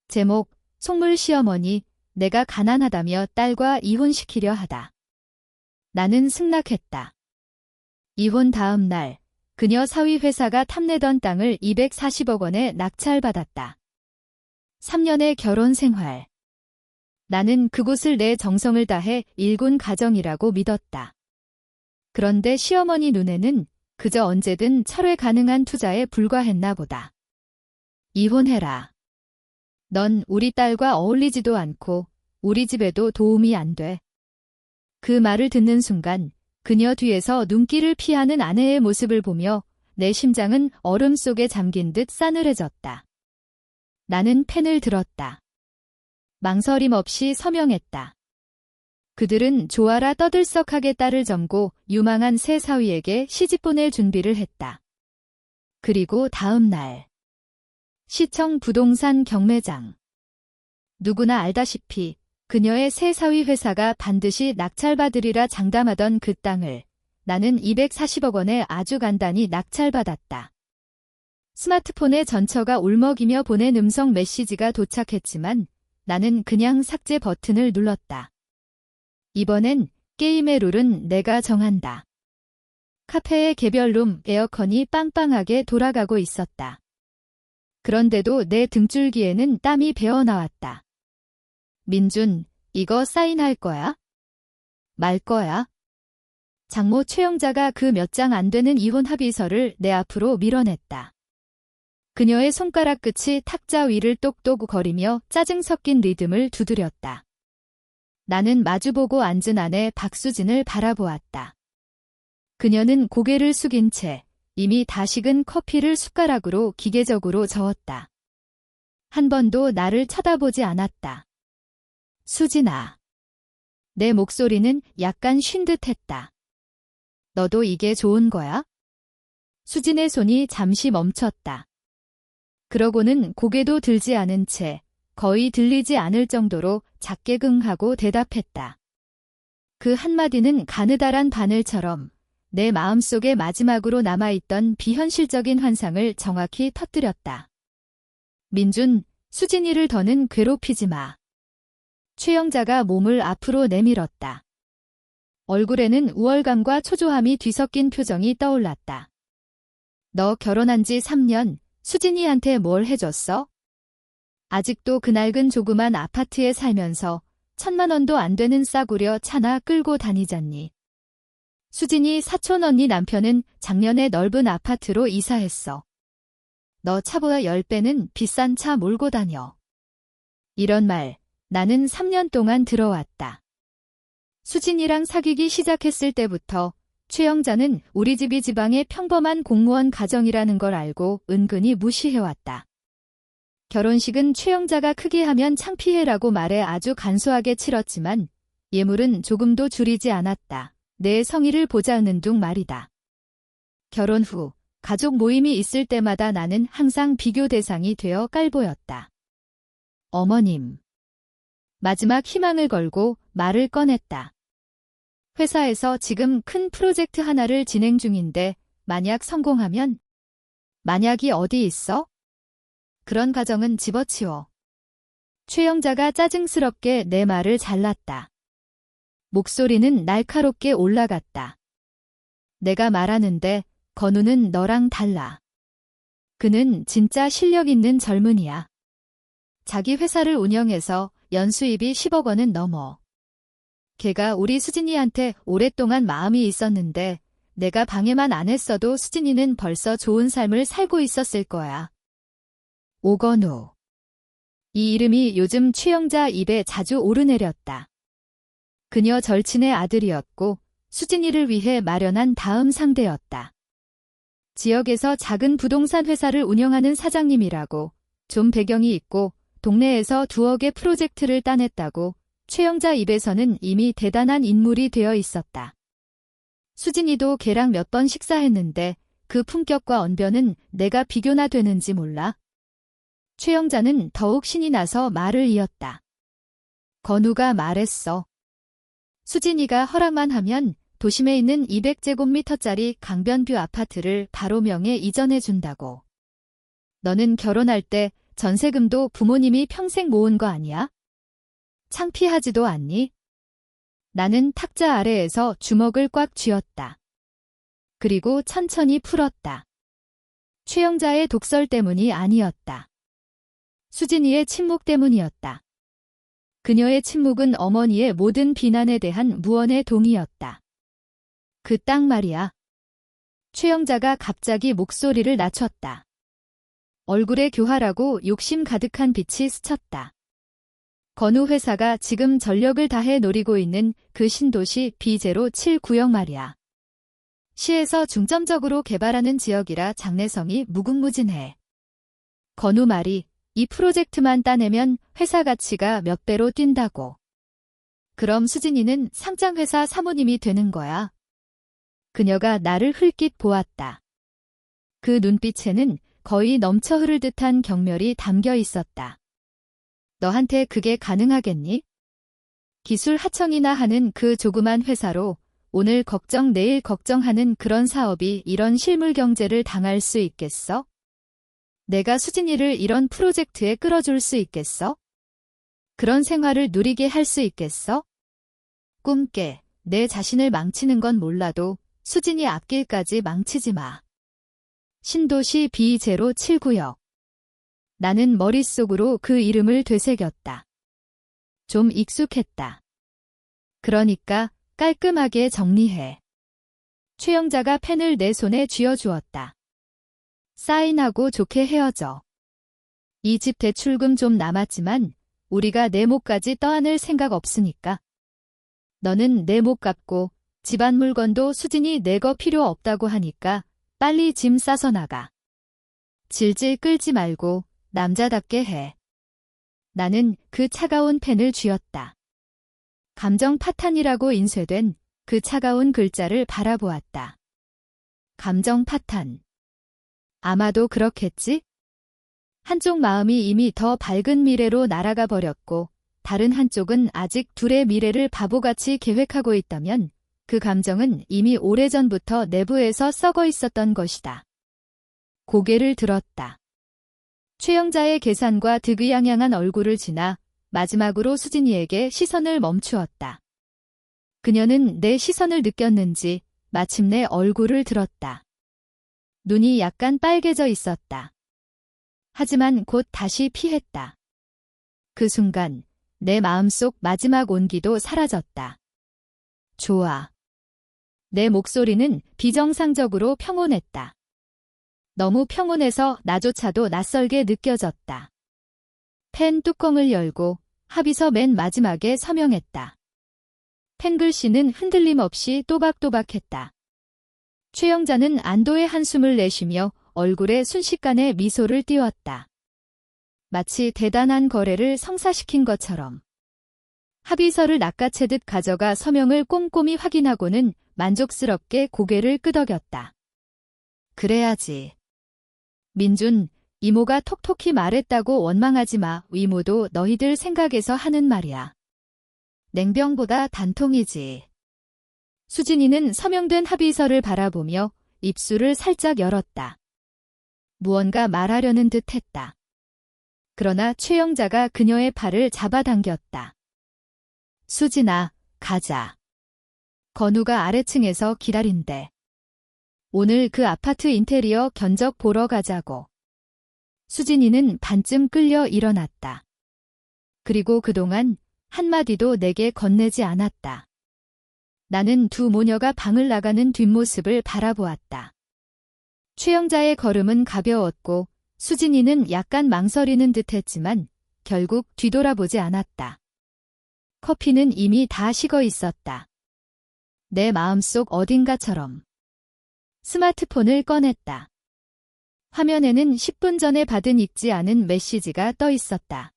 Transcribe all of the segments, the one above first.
제목, 속물 시어머니, 내가 가난하다며 딸과 이혼시키려 하다. 나는 승낙했다. 이혼 다음 날, 그녀 사위 회사가 탐내던 땅을 240억 원에 낙찰받았다. 3년의 결혼 생활. 나는 그곳을 내 정성을 다해 일군 가정이라고 믿었다. 그런데 시어머니 눈에는 그저 언제든 철회 가능한 투자에 불과했나 보다. 이혼해라. 넌 우리 딸과 어울리지도 않고 우리 집에도 도움이 안 돼. 그 말을 듣는 순간 그녀 뒤에서 눈길을 피하는 아내의 모습을 보며 내 심장은 얼음 속에 잠긴 듯 싸늘해졌다. 나는 펜을 들었다. 망설임 없이 서명했다. 그들은 조아라 떠들썩하게 딸을 젊고 유망한 새 사위에게 시집 보낼 준비를 했다. 그리고 다음 날. 시청 부동산 경매장. 누구나 알다시피 그녀의 새 사위 회사가 반드시 낙찰받으리라 장담하던 그 땅을 나는 240억 원에 아주 간단히 낙찰받았다. 스마트폰에 전처가 울먹이며 보낸 음성 메시지가 도착했지만 나는 그냥 삭제 버튼을 눌렀다. 이번엔 게임의 룰은 내가 정한다. 카페의 개별룸 에어컨이 빵빵하게 돌아가고 있었다. 그런데도 내 등줄기에는 땀이 배어나왔다. 민준, 이거 사인할 거야? 말 거야? 장모 최영자가 그 몇 장 안 되는 이혼 합의서를 내 앞으로 밀어냈다. 그녀의 손가락 끝이 탁자 위를 똑똑 거리며 짜증 섞인 리듬을 두드렸다. 나는 마주보고 앉은 아내 박수진을 바라보았다. 그녀는 고개를 숙인 채 이미 다 식은 커피를 숟가락으로 기계적으로 저었다. 한 번도 나를 쳐다보지 않았다. 수진아. 내 목소리는 약간 쉰 듯했다. 너도 이게 좋은 거야? 수진의 손이 잠시 멈췄다. 그러고는 고개도 들지 않은 채 거의 들리지 않을 정도로 작게 긍하고 대답했다. 그 한마디는 가느다란 바늘처럼 내 마음속에 마지막으로 남아있던 비현실적인 환상을 정확히 터뜨렸다. 민준, 수진이를 더는 괴롭히지 마. 최영자가 몸을 앞으로 내밀었다. 얼굴에는 우월감과 초조함이 뒤섞인 표정이 떠올랐다. 너 결혼한 지 3년, 수진이한테 뭘 해줬어? 아직도 그 낡은 조그만 아파트에 살면서 1,000만 원도 안 되는 싸구려 차나 끌고 다니잖니. 수진이 사촌 언니 남편은 작년에 넓은 아파트로 이사했어. 너 차보다 10배는 비싼 차 몰고 다녀. 이런 말, 나는 3년 동안 들어왔다. 수진이랑 사귀기 시작했을 때부터 최영자는 우리 집이 지방의 평범한 공무원 가정이라는 걸 알고 은근히 무시해왔다. 결혼식은 최영자가 크게 하면 창피해라고 말해 아주 간소하게 치렀지만 예물은 조금도 줄이지 않았다. 내 성의를 보자는 둥 말이다. 결혼 후 가족 모임이 있을 때마다 나는 항상 비교 대상이 되어 깔보였다. 어머님. 마지막 희망을 걸고 말을 꺼냈다. 회사에서 지금 큰 프로젝트 하나를 진행 중인데 만약 성공하면? 만약이 어디 있어? 그런 가정은 집어치워. 최영자가 짜증스럽게 내 말을 잘랐다. 목소리는 날카롭게 올라갔다. 내가 말하는데 건우는 너랑 달라. 그는 진짜 실력 있는 젊은이야. 자기 회사를 운영해서 연수입이 10억 원은 넘어. 걔가 우리 수진이한테 오랫동안 마음이 있었는데 내가 방해만 안 했어도 수진이는 벌써 좋은 삶을 살고 있었을 거야. 오건우. 이 이름이 요즘 최영자 입에 자주 오르내렸다. 그녀 절친의 아들이었고 수진이를 위해 마련한 다음 상대였다. 지역에서 작은 부동산 회사를 운영하는 사장님이라고 좀 배경이 있고 동네에서 2억의 프로젝트를 따냈다고 최영자 입에서는 이미 대단한 인물이 되어 있었다. 수진이도 걔랑 몇 번 식사했는데 그 품격과 언변은 내가 비교나 되는지 몰라. 최영자는 더욱 신이 나서 말을 이었다. 건우가 말했어. 수진이가 허락만 하면 도심에 있는 200제곱미터짜리 강변뷰 아파트를 바로 명에 이전해준다고. 너는 결혼할 때 전세금도 부모님이 평생 모은 거 아니야? 창피하지도 않니? 나는 탁자 아래에서 주먹을 꽉 쥐었다. 그리고 천천히 풀었다. 최영자의 독설 때문이 아니었다. 수진이의 침묵 때문이었다. 그녀의 침묵은 어머니의 모든 비난에 대한 무언의 동의였다. 그 딱 말이야. 최영자가 갑자기 목소리를 낮췄다. 얼굴에 교활하고 욕심 가득한 빛이 스쳤다. 건우 회사가 지금 전력을 다해 노리고 있는 그 신도시 B079 구역 말이야. 시에서 중점적으로 개발하는 지역이라 장래성이 무궁무진해. 건우 말이 이 프로젝트만 따내면 회사 가치가 몇 배로 뛴다고. 그럼 수진이는 상장회사 사모님이 되는 거야. 그녀가 나를 흘낏 보았다. 그 눈빛에는 거의 넘쳐 흐를 듯한 경멸이 담겨 있었다. 너한테 그게 가능하겠니? 기술 하청이나 하는 그 조그만 회사로 오늘 걱정 내일 걱정하는 그런 사업이 이런 실물 경제를 당할 수 있겠어? 내가 수진이를 이런 프로젝트에 끌어줄 수 있겠어? 그런 생활을 누리게 할 수 있겠어? 꿈깨. 내 자신을 망치는 건 몰라도 수진이 앞길까지 망치지 마. 신도시 B079역. 나는 머릿속으로 그 이름을 되새겼다. 좀 익숙했다. 그러니까 깔끔하게 정리해. 최영자가 펜을 내 손에 쥐어주었다. 사인하고 좋게 헤어져. 이 집 대출금 좀 남았지만 우리가 내 목까지 떠안을 생각 없으니까. 너는 내 목 갚고 집안 물건도 수진이 내 거 필요 없다고 하니까 빨리 짐 싸서 나가. 질질 끌지 말고 남자답게 해. 나는 그 차가운 펜을 쥐었다. 감정 파탄이라고 인쇄된 그 차가운 글자를 바라보았다. 감정 파탄. 아마도 그렇겠지? 한쪽 마음이 이미 더 밝은 미래로 날아가 버렸고 다른 한쪽은 아직 둘의 미래를 바보같이 계획하고 있다면 그 감정은 이미 오래전부터 내부에서 썩어 있었던 것이다. 고개를 들었다. 최영자의 계산과 득의양양한 얼굴을 지나 마지막으로 수진이에게 시선을 멈추었다. 그녀는 내 시선을 느꼈는지 마침내 얼굴을 들었다. 눈이 약간 빨개져 있었다. 하지만 곧 다시 피했다. 그 순간 내 마음속 마지막 온기도 사라졌다. 좋아. 내 목소리는 비정상적으로 평온했다. 너무 평온해서 나조차도 낯설게 느껴졌다. 펜 뚜껑을 열고 합의서 맨 마지막에 서명했다. 펜글씨는 흔들림 없이 또박또박했다. 최영자는 안도의 한숨을 내쉬며 얼굴에 순식간에 미소를 띄웠다. 마치 대단한 거래를 성사시킨 것처럼. 합의서를 낚아채듯 가져가 서명을 꼼꼼히 확인하고는 만족스럽게 고개를 끄덕였다. 그래야지. 민준, 이모가 톡톡히 말했다고 원망하지 마. 이모도 너희들 생각에서 하는 말이야. 냉병보다 단통이지. 수진이는 서명된 합의서를 바라보며 입술을 살짝 열었다. 무언가 말하려는 듯 했다. 그러나 최영자가 그녀의 팔을 잡아당겼다. 수진아, 가자. 건우가 아래층에서 기다린대. 오늘 그 아파트 인테리어 견적 보러 가자고. 수진이는 반쯤 끌려 일어났다. 그리고 그동안 한마디도 내게 건네지 않았다. 나는 두 모녀가 방을 나가는 뒷모습을 바라보았다. 최영자의 걸음은 가벼웠고 수진이는 약간 망설이는 듯했지만 결국 뒤돌아보지 않았다. 커피는 이미 다 식어 있었다. 내 마음속 어딘가처럼. 스마트폰을 꺼냈다. 화면에는 10분 전에 받은 읽지 않은 메시지가 떠 있었다.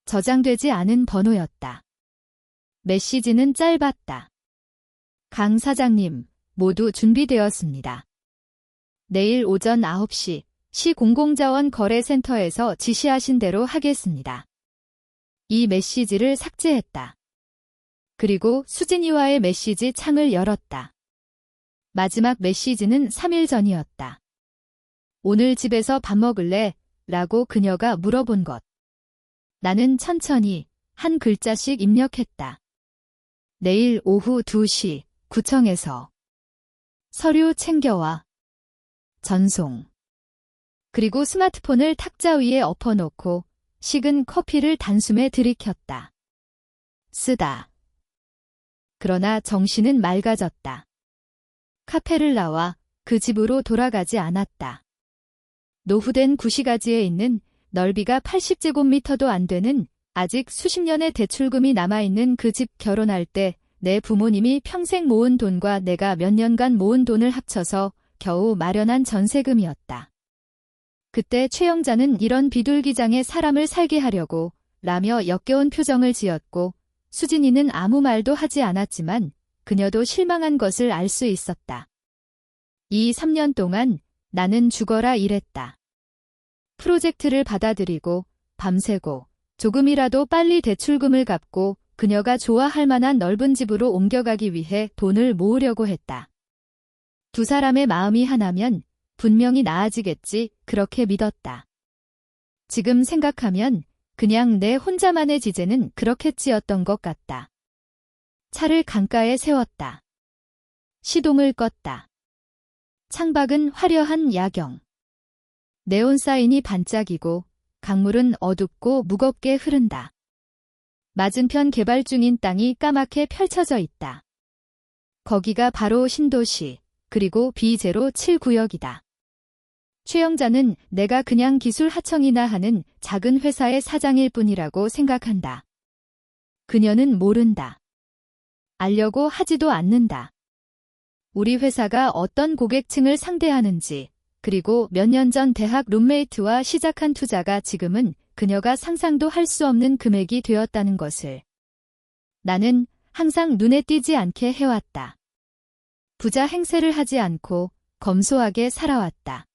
저장되지 않은 번호였다. 메시지는 짧았다. 강 사장님, 모두 준비되었습니다. 내일 오전 9시 시공공자원 거래센터에서 지시하신 대로 하겠습니다. 이 메시지를 삭제했다. 그리고 수진이와의 메시지 창을 열었다. 마지막 메시지는 3일 전이었다. 오늘 집에서 밥 먹을래? 라고 그녀가 물어본 것. 나는 천천히 한 글자씩 입력했다. 내일 오후 2시 구청에서 서류 챙겨와. 전송. 그리고 스마트폰을 탁자 위에 엎어놓고 식은 커피를 단숨에 들이켰다. 쓰다. 그러나 정신은 맑아졌다. 카페를 나와 그 집으로 돌아가지 않았다. 노후된 구시가지에 있는 넓이가 80제곱미터도 안 되는 아직 수십 년의 대출금이 남아있는 그 집 결혼할 때 내 부모님이 평생 모은 돈과 내가 몇 년간 모은 돈을 합쳐서 겨우 마련한 전세금이었다. 그때 최영자는 이런 비둘기장에 사람을 살게 하려고 라며 역겨운 표정을 지었고 수진이는 아무 말도 하지 않았지만 그녀도 실망한 것을 알 수 있었다. 이 3년 동안 나는 죽어라 일했다. 프로젝트를 받아들이고 밤새고 조금이라도 빨리 대출금을 갚고 그녀가 좋아할 만한 넓은 집으로 옮겨가기 위해 돈을 모으려고 했다. 두 사람의 마음이 하나면 분명히 나아지겠지 그렇게 믿었다. 지금 생각하면 그냥 내 혼자만의 지제는 그렇겠지였던 것 같다. 차를 강가에 세웠다. 시동을 껐다. 창밖은 화려한 야경. 네온 사인이 반짝이고 강물은 어둡고 무겁게 흐른다. 맞은편 개발 중인 땅이 까맣게 펼쳐져 있다. 거기가 바로 신도시 그리고 B079구역이다. 최영자는 내가 그냥 기술 하청이나 하는 작은 회사의 사장일 뿐이라고 생각한다. 그녀는 모른다. 알려고 하지도 않는다. 우리 회사가 어떤 고객층을 상대하는지, 그리고 몇 년 전 대학 룸메이트와 시작한 투자가 지금은 그녀가 상상도 할 수 없는 금액이 되었다는 것을. 나는 항상 눈에 띄지 않게 해왔다. 부자 행세를 하지 않고 검소하게 살아왔다.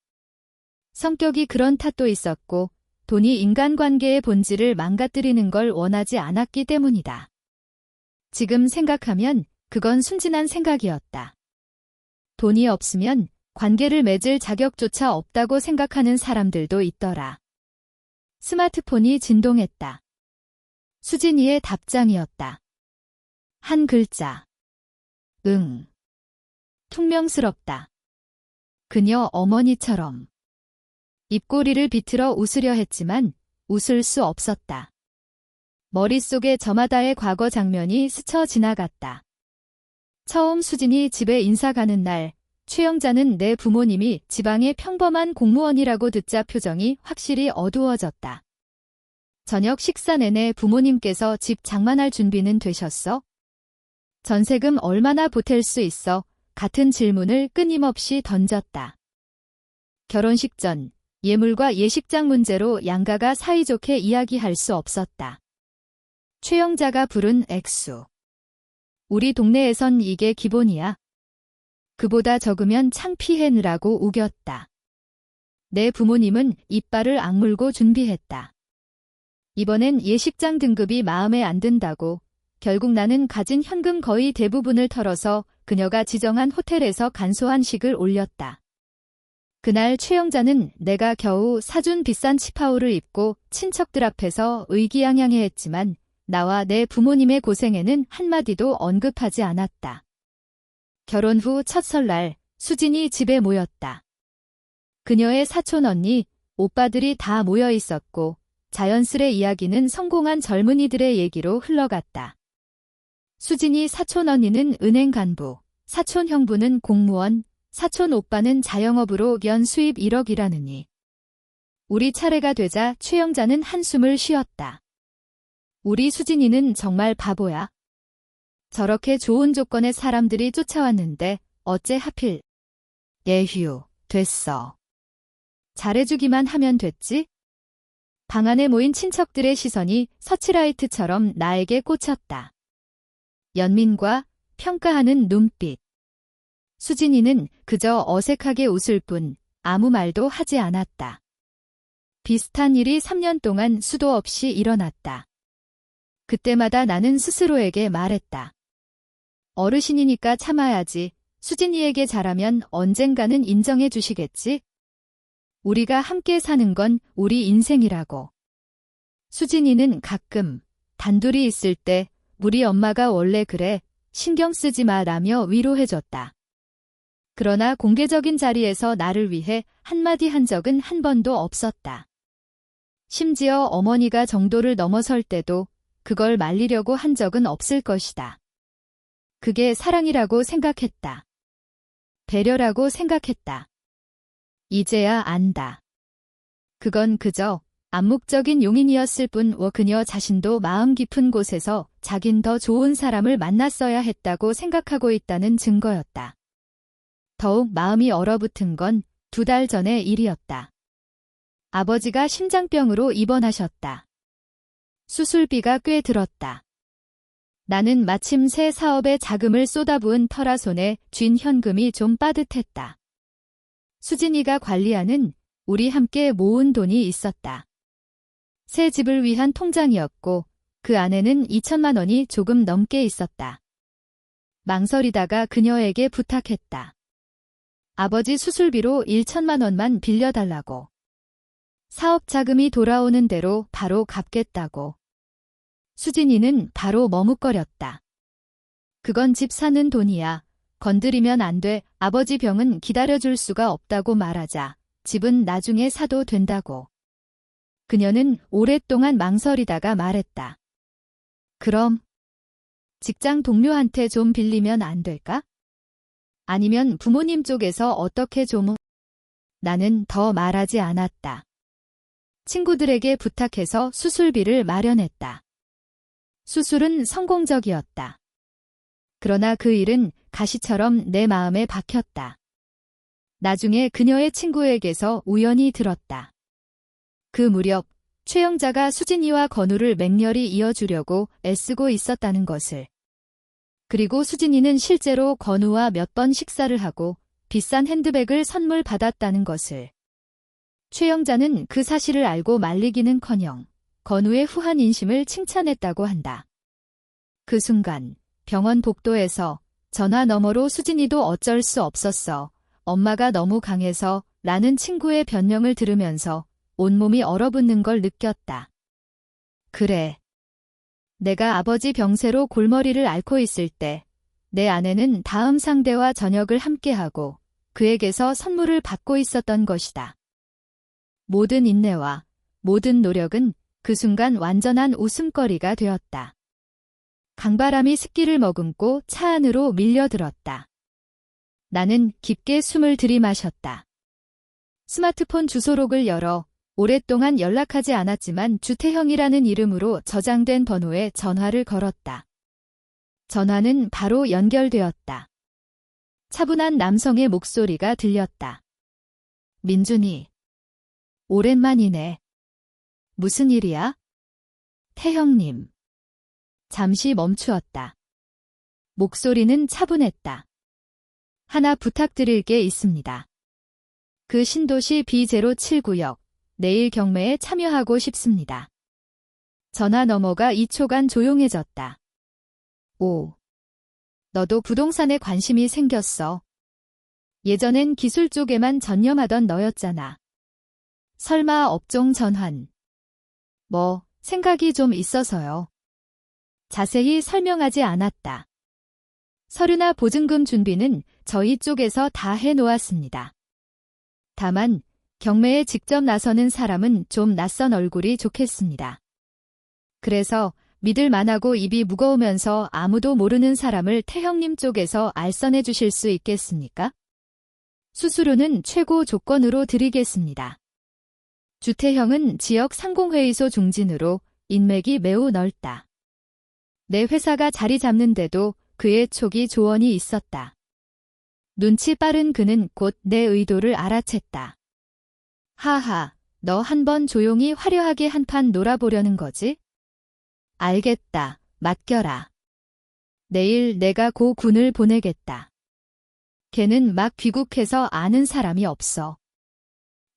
성격이 그런 탓도 있었고 돈이 인간관계의 본질을 망가뜨리는 걸 원하지 않았기 때문이다. 지금 생각하면 그건 순진한 생각이었다. 돈이 없으면 관계를 맺을 자격조차 없다고 생각하는 사람들도 있더라. 스마트폰이 진동했다. 수진이의 답장이었다. 한 글자. 응. 퉁명스럽다. 그녀 어머니처럼. 입꼬리를 비틀어 웃으려 했지만 웃을 수 없었다. 머릿속에 저마다의 과거 장면이 스쳐 지나갔다. 처음 수진이 집에 인사 가는 날, 최영자는 내 부모님이 지방의 평범한 공무원이라고 듣자 표정이 확실히 어두워졌다. 저녁 식사 내내 부모님께서 집 장만할 준비는 되셨어? 전세금 얼마나 보탤 수 있어? 같은 질문을 끊임없이 던졌다. 결혼식 전, 예물과 예식장 문제로 양가가 사이좋게 이야기할 수 없었다. 최영자가 부른 액수. 우리 동네에선 이게 기본이야. 그보다 적으면 창피해느라고 우겼다. 내 부모님은 이빨을 악물고 준비했다. 이번엔 예식장 등급이 마음에 안 든다고 결국 나는 가진 현금 거의 대부분을 털어서 그녀가 지정한 호텔에서 간소한 식을 올렸다. 그날 최영자는 내가 겨우 사준 비싼 치파오를 입고 친척들 앞에서 의기양양해했지만 나와 내 부모님의 고생에는 한마디도 언급하지 않았다. 결혼 후 첫 설날 수진이 집에 모였다. 그녀의 사촌 언니, 오빠들이 다 모여 있었고 자연스레 이야기는 성공한 젊은이들의 얘기로 흘러갔다. 수진이 사촌 언니는 은행 간부, 사촌 형부는 공무원, 사촌 오빠는 자영업으로 연 수입 1억이라느니. 우리 차례가 되자 최영자는 한숨을 쉬었다. 우리 수진이는 정말 바보야. 저렇게 좋은 조건의 사람들이 쫓아왔는데 어째 하필. 예휴, 됐어. 잘해주기만 하면 됐지? 방 안에 모인 친척들의 시선이 서치라이트처럼 나에게 꽂혔다. 연민과 평가하는 눈빛. 수진이는 그저 어색하게 웃을 뿐 아무 말도 하지 않았다. 비슷한 일이 3년 동안 수도 없이 일어났다. 그때마다 나는 스스로에게 말했다. 어르신이니까 참아야지. 수진이에게 잘하면 언젠가는 인정해 주시겠지? 우리가 함께 사는 건 우리 인생이라고. 수진이는 가끔 단둘이 있을 때 우리 엄마가 원래 그래, 신경 쓰지 마 라며 위로해줬다. 그러나 공개적인 자리에서 나를 위해 한마디 한 적은 한 번도 없었다. 심지어 어머니가 정도를 넘어설 때도 그걸 말리려고 한 적은 없을 것이다. 그게 사랑이라고 생각했다. 배려라고 생각했다. 이제야 안다. 그건 그저 암묵적인 용인이었을 뿐 그녀 자신도 마음 깊은 곳에서 자긴 더 좋은 사람을 만났어야 했다고 생각하고 있다는 증거였다. 더욱 마음이 얼어붙은 건 2달 전의 일이었다. 아버지가 심장병으로 입원하셨다. 수술비가 꽤 들었다. 나는 마침 새 사업에 자금을 쏟아부은 터라 손에 쥔 현금이 좀 빠듯했다. 수진이가 관리하는 우리 함께 모은 돈이 있었다. 새 집을 위한 통장이었고 그 안에는 2천만 원이 조금 넘게 있었다. 망설이다가 그녀에게 부탁했다. 아버지 수술비로 1천만 원만 빌려달라고. 사업 자금이 돌아오는 대로 바로 갚겠다고. 수진이는 바로 머뭇거렸다. 그건 집 사는 돈이야. 건드리면 안 돼. 아버지 병은 기다려줄 수가 없다고 말하자 집은 나중에 사도 된다고. 그녀는 오랫동안 망설이다가 말했다. 그럼 직장 동료한테 좀 빌리면 안 될까? 아니면 부모님 쪽에서 어떻게 좀... 나는 더 말하지 않았다. 친구들에게 부탁해서 수술비를 마련했다. 수술은 성공적이었다. 그러나 그 일은 가시처럼 내 마음에 박혔다. 나중에 그녀의 친구에게서 우연히 들었다. 그 무렵 최영자가 수진이와 건우를 맹렬히 이어주려고 애쓰고 있었다는 것을. 그리고 수진이는 실제로 건우와 몇 번 식사를 하고 비싼 핸드백을 선물 받았다는 것을. 최영자는 그 사실을 알고 말리기는커녕 건우의 후한 인심을 칭찬했다고 한다. 그 순간 병원 복도에서 전화 너머로 수진이도 어쩔 수 없었어. 엄마가 너무 강해서 라는 친구의 변명을 들으면서 온몸이 얼어붙는 걸 느꼈다. 그래. 내가 아버지 병세로 골머리를 앓고 있을 때 내 아내는 다음 상대와 저녁을 함께하고 그에게서 선물을 받고 있었던 것이다. 모든 인내와 모든 노력은 그 순간 완전한 웃음거리가 되었다. 강바람이 습기를 머금고 차 안으로 밀려들었다. 나는 깊게 숨을 들이마셨다. 스마트폰 주소록을 열어 오랫동안 연락하지 않았지만 주태형이라는 이름으로 저장된 번호에 전화를 걸었다. 전화는 바로 연결되었다. 차분한 남성의 목소리가 들렸다. 민준이. 오랜만이네. 무슨 일이야? 태형님. 잠시 멈추었다. 목소리는 차분했다. 하나 부탁드릴 게 있습니다. 그 신도시 B079역 내일 경매에 참여하고 싶습니다. 전화 너머가 2초간 조용해졌다. 오. 너도 부동산에 관심이 생겼어. 예전엔 기술 쪽에만 전념하던 너였잖아. 설마 업종 전환. 뭐, 생각이 좀 있어서요. 자세히 설명하지 않았다. 서류나 보증금 준비는 저희 쪽에서 다 해놓았습니다. 다만 경매에 직접 나서는 사람은 좀 낯선 얼굴이 좋겠습니다. 그래서 믿을 만하고 입이 무거우면서 아무도 모르는 사람을 태형님 쪽에서 알선해 주실 수 있겠습니까? 수수료는 최고 조건으로 드리겠습니다. 주태형은 지역 상공회의소 중진으로 인맥이 매우 넓다. 내 회사가 자리 잡는데도 그의 촉이 조언이 있었다. 눈치 빠른 그는 곧 내 의도를 알아챘다. 하하, 너 한번 조용히 화려하게 한판 놀아보려는 거지? 알겠다, 맡겨라. 내일 내가 고 군을 보내겠다. 걔는 막 귀국해서 아는 사람이 없어.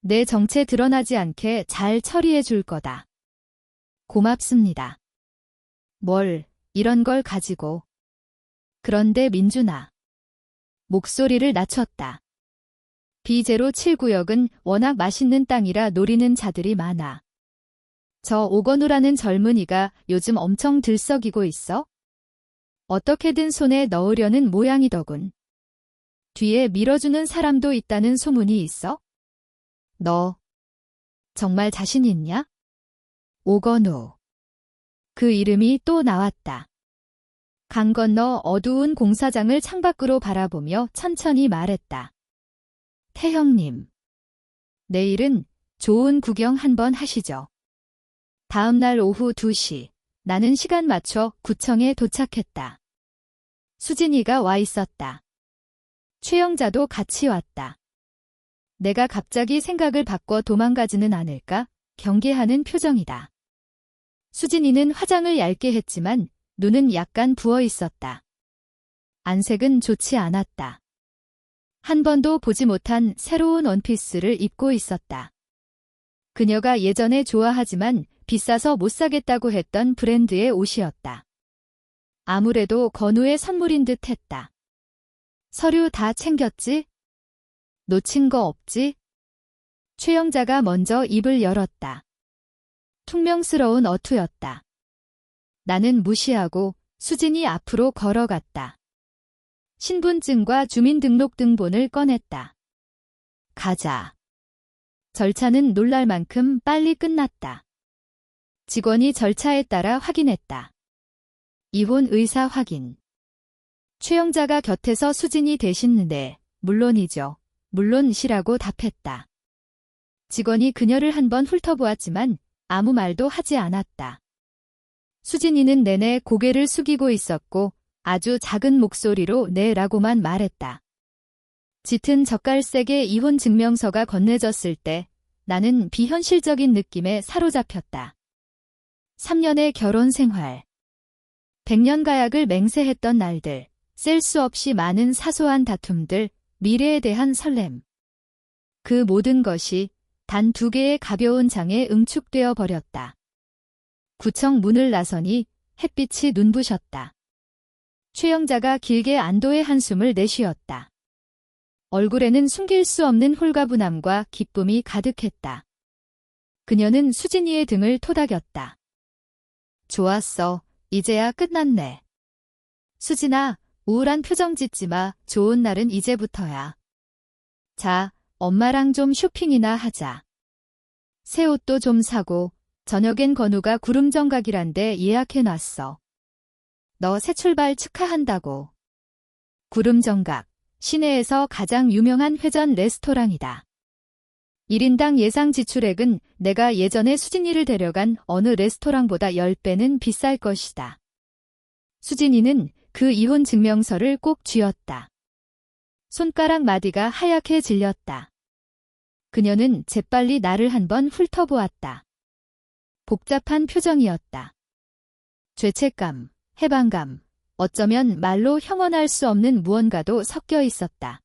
내 정체 드러나지 않게 잘 처리해 줄 거다. 고맙습니다. 뭘, 이런 걸 가지고. 그런데 민준아. 목소리를 낮췄다. B079역은 워낙 맛있는 땅이라 노리는 자들이 많아. 저 오건우라는 젊은이가 요즘 엄청 들썩이고 있어? 어떻게든 손에 넣으려는 모양이더군. 뒤에 밀어주는 사람도 있다는 소문이 있어? 너 정말 자신 있냐? 오건우. 그 이름이 또 나왔다. 강 건너 어두운 공사장을 창밖으로 바라보며 천천히 말했다. 태형님. 내일은 좋은 구경 한번 하시죠. 다음 날 오후 2시, 나는 시간 맞춰 구청에 도착했다. 수진이가 와 있었다. 최영자도 같이 왔다. 내가 갑자기 생각을 바꿔 도망가지는 않을까 경계하는 표정이다. 수진이는 화장을 얇게 했지만 눈은 약간 부어 있었다. 안색은 좋지 않았다. 한 번도 보지 못한 새로운 원피스를 입고 있었다. 그녀가 예전에 좋아하지만 비싸서 못 사겠다고 했던 브랜드의 옷이었다. 아무래도 건우의 선물인 듯 했다. 서류 다 챙겼지? 놓친 거 없지? 최영자가 먼저 입을 열었다. 퉁명스러운 어투였다. 나는 무시하고 수진이 앞으로 걸어갔다. 신분증과 주민등록등본을 꺼냈다. 가자. 절차는 놀랄 만큼 빨리 끝났다. 직원이 절차에 따라 확인했다. 이혼 의사 확인. 최영자가 곁에서 수진이 대신 네, 물론이죠. 물론이라고 답했다. 직원이 그녀를 한번 훑어보았지만 아무 말도 하지 않았다. 수진이는 내내 고개를 숙이고 있었고 아주 작은 목소리로 네라고만 말했다. 짙은 젓갈색의 이혼 증명서가 건네졌을 때 나는 비현실적인 느낌에 사로잡혔다. 3년의 결혼 생활. 100년 가약을 맹세했던 날들, 셀 수 없이 많은 사소한 다툼들, 미래에 대한 설렘. 그 모든 것이 단 2개의 가벼운 장에 응축되어 버렸다. 구청 문을 나서니 햇빛이 눈부셨다. 최영자가 길게 안도의 한숨을 내쉬었다. 얼굴에는 숨길 수 없는 홀가분함과 기쁨이 가득했다. 그녀는 수진이의 등을 토닥였다. 좋았어. 이제야 끝났네. 수진아, 우울한 표정 짓지 마. 좋은 날은 이제부터야. 자, 엄마랑 좀 쇼핑이나 하자. 새 옷도 좀 사고 저녁엔 건우가 구름정각이란데 예약해놨어. 너 새 출발 축하한다고. 구름정각, 시내에서 가장 유명한 회전 레스토랑이다. 1인당 예상 지출액은 내가 예전에 수진이를 데려간 어느 레스토랑보다 10배는 비쌀 것이다. 수진이는 그 이혼 증명서를 꼭 쥐었다. 손가락 마디가 하얗게 질렸다. 그녀는 재빨리 나를 한번 훑어보았다. 복잡한 표정이었다. 죄책감, 해방감, 어쩌면 말로 형언할 수 없는 무언가도 섞여 있었다.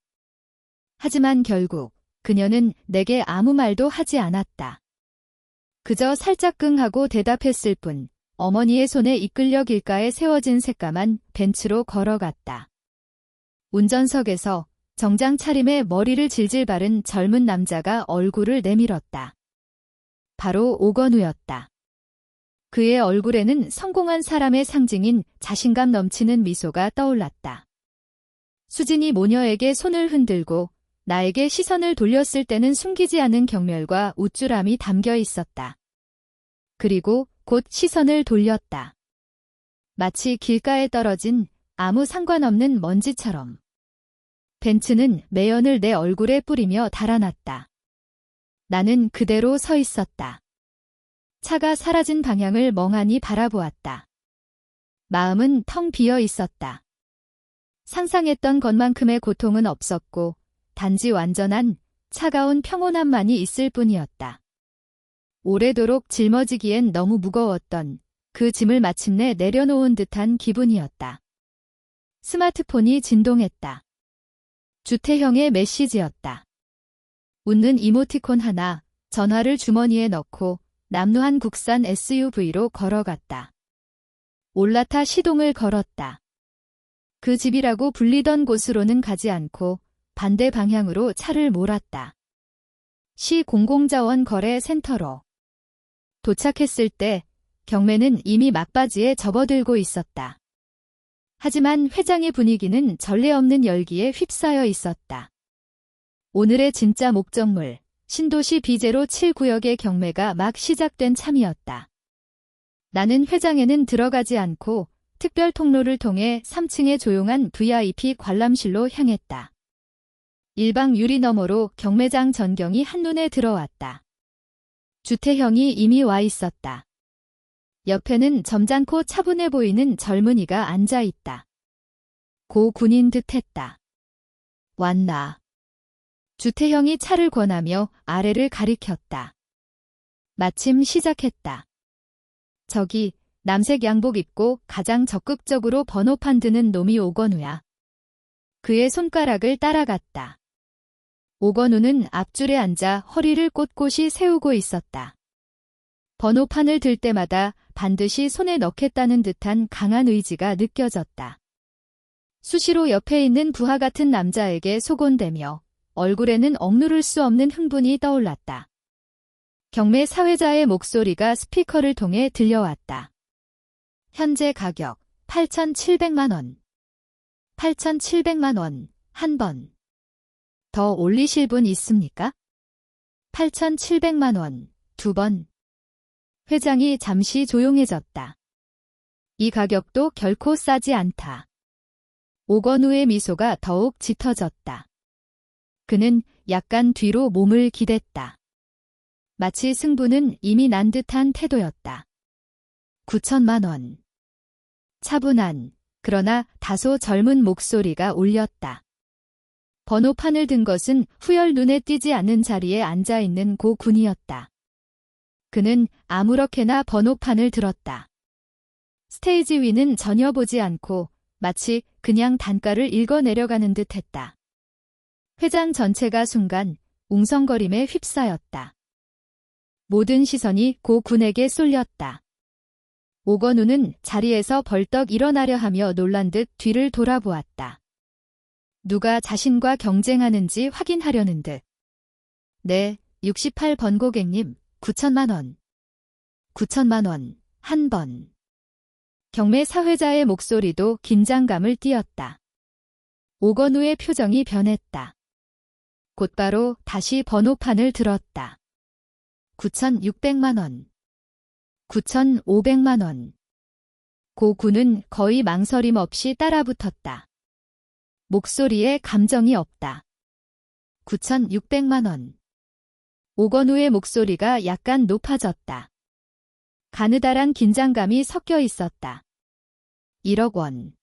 하지만 결국 그녀는 내게 아무 말도 하지 않았다. 그저 살짝 끙하고 대답했을 뿐 어머니의 손에 이끌려 길가에 세워진 새까만 벤츠로 걸어갔다. 운전석에서 정장 차림에 머리를 질질 바른 젊은 남자가 얼굴을 내밀었다. 바로 오건우였다. 그의 얼굴에는 성공한 사람의 상징인 자신감 넘치는 미소가 떠올랐다. 수진이 모녀에게 손을 흔들고 나에게 시선을 돌렸을 때는 숨기지 않은 경멸과 우쭐함이 담겨 있었다. 그리고 곧 시선을 돌렸다. 마치 길가에 떨어진 아무 상관없는 먼지처럼. 벤츠는 매연을 내 얼굴에 뿌리며 달아났다. 나는 그대로 서 있었다. 차가 사라진 방향을 멍하니 바라보았다. 마음은 텅 비어 있었다. 상상했던 것만큼의 고통은 없었고 단지 완전한 차가운 평온함만이 있을 뿐이었다. 오래도록 짊어지기엔 너무 무거웠던 그 짐을 마침내 내려놓은 듯한 기분이었다. 스마트폰이 진동했다. 주태형의 메시지였다. 웃는 이모티콘 하나, 전화를 주머니에 넣고 남루한 국산 SUV로 걸어갔다. 올라타 시동을 걸었다. 그 집이라고 불리던 곳으로는 가지 않고 반대 방향으로 차를 몰았다. 시 공공자원 거래 센터로 도착했을 때 경매는 이미 막바지에 접어들고 있었다. 하지만 회장의 분위기는 전례 없는 열기에 휩싸여 있었다. 오늘의 진짜 목적물, 신도시 B07 구역의 경매가 막 시작된 참이었다. 나는 회장에는 들어가지 않고 특별 통로를 통해 3층의 조용한 VIP 관람실로 향했다. 일방 유리 너머로 경매장 전경이 한눈에 들어왔다. 주태형이 이미 와 있었다. 옆에는 점잖고 차분해 보이는 젊은이가 앉아 있다. 고 군인 듯했다. 왔나. 주태형이 차를 권하며 아래를 가리켰다. 마침 시작했다. 저기 남색 양복 입고 가장 적극적으로 번호판 드는 놈이 오건우야. 그의 손가락을 따라갔다. 오건우는 앞줄에 앉아 허리를 꼿꼿이 세우고 있었다. 번호판을 들 때마다 반드시 손에 넣겠다는 듯한 강한 의지가 느껴졌다. 수시로 옆에 있는 부하 같은 남자에게 소곤대며 얼굴에는 억누를 수 없는 흥분이 떠올랐다. 경매 사회자의 목소리가 스피커를 통해 들려왔다. 현재 가격 8,700만 원. 8,700만 원, 한 번. 더 올리실 분 있습니까? 8,700만 원, 두 번. 회장이 잠시 조용해졌다. 이 가격도 결코 싸지 않다. 오건우의 미소가 더욱 짙어졌다. 그는 약간 뒤로 몸을 기댔다. 마치 승부는 이미 난 듯한 태도였다. 9천만 원. 차분한, 그러나 다소 젊은 목소리가 울렸다. 번호판을 든 것은 후열 눈에 띄지 않는 자리에 앉아있는 고 군이었다. 그는 아무렇게나 번호판을 들었다. 스테이지 위는 전혀 보지 않고 마치 그냥 단가를 읽어 내려가는 듯 했다. 회장 전체가 순간 웅성거림에 휩싸였다. 모든 시선이 고 군에게 쏠렸다. 오건우는 자리에서 벌떡 일어나려 하며 놀란 듯 뒤를 돌아보았다. 누가 자신과 경쟁하는지 확인하려는 듯. 네, 68번 고객님, 9천만 원. 9천만 원, 한 번. 경매 사회자의 목소리도 긴장감을 띠었다. 오건우의 표정이 변했다. 곧바로 다시 번호판을 들었다. 9,600만 원. 9,500만 원. 고 군은 거의 망설임 없이 따라붙었다. 목소리에 감정이 없다. 9,600만 원. 오건우의 목소리가 약간 높아졌다. 가느다란 긴장감이 섞여 있었다. 1억 원.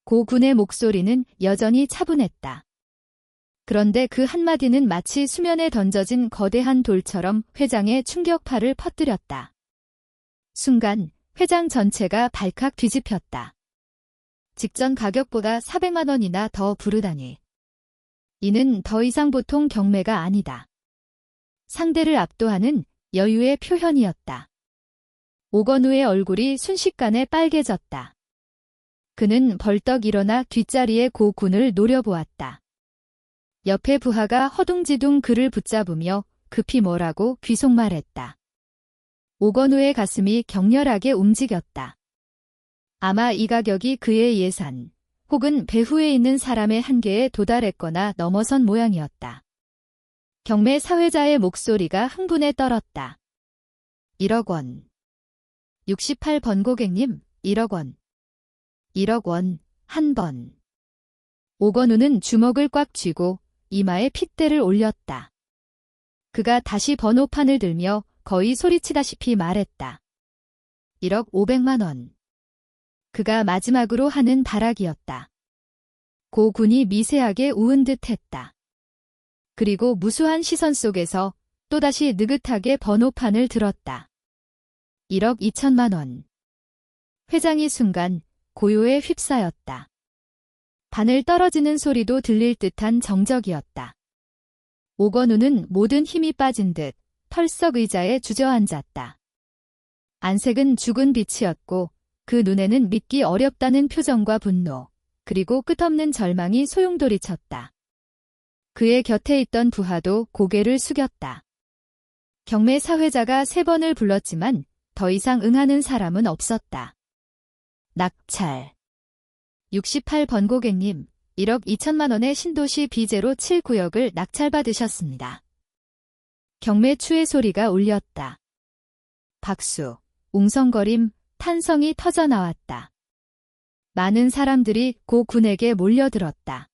고 군의 목소리는 여전히 차분했다. 그런데 그 한마디는 마치 수면에 던져진 거대한 돌처럼 회장의 충격파를 퍼뜨렸다. 순간 회장 전체가 발칵 뒤집혔다. 직전 가격보다 400만 원이나 더 부르다니. 이는 더 이상 보통 경매가 아니다. 상대를 압도하는 여유의 표현이었다. 오건우의 얼굴이 순식간에 빨개졌다. 그는 벌떡 일어나 뒷자리의 고 군을 노려보았다. 옆에 부하가 허둥지둥 그를 붙잡으며 급히 뭐라고 귀속말했다. 오건우의 가슴이 격렬하게 움직였다. 아마 이 가격이 그의 예산, 혹은 배후에 있는 사람의 한계에 도달했거나 넘어선 모양이었다. 경매 사회자의 목소리가 흥분에 떨었다. 1억 원. 68번 고객님, 1억 원. 1억 원, 한 번. 오건우는 주먹을 꽉 쥐고 이마에 핏대를 올렸다. 그가 다시 번호판을 들며 거의 소리치다시피 말했다. 1억 500만 원. 그가 마지막으로 하는 발악이었다. 고 군이 미세하게 우은 듯 했다. 그리고 무수한 시선 속에서 또다시 느긋하게 번호판을 들었다. 1억 2천만 원. 회장이 순간 고요에 휩싸였다. 바늘 떨어지는 소리도 들릴 듯한 정적이었다. 오건우는 모든 힘이 빠진 듯 털썩 의자에 주저앉았다. 안색은 죽은 빛이었고 그 눈에는 믿기 어렵다는 표정과 분노, 그리고 끝없는 절망이 소용돌이쳤다. 그의 곁에 있던 부하도 고개를 숙였다. 경매 사회자가 3번을 불렀지만 더 이상 응하는 사람은 없었다. 낙찰. 68번 고객님, 1억 2천만 원의 신도시 B07 구역을 낙찰받으셨습니다. 경매 추의 소리가 울렸다. 박수, 웅성거림, 탄성이 터져나왔다. 많은 사람들이 고 군에게 몰려들었다.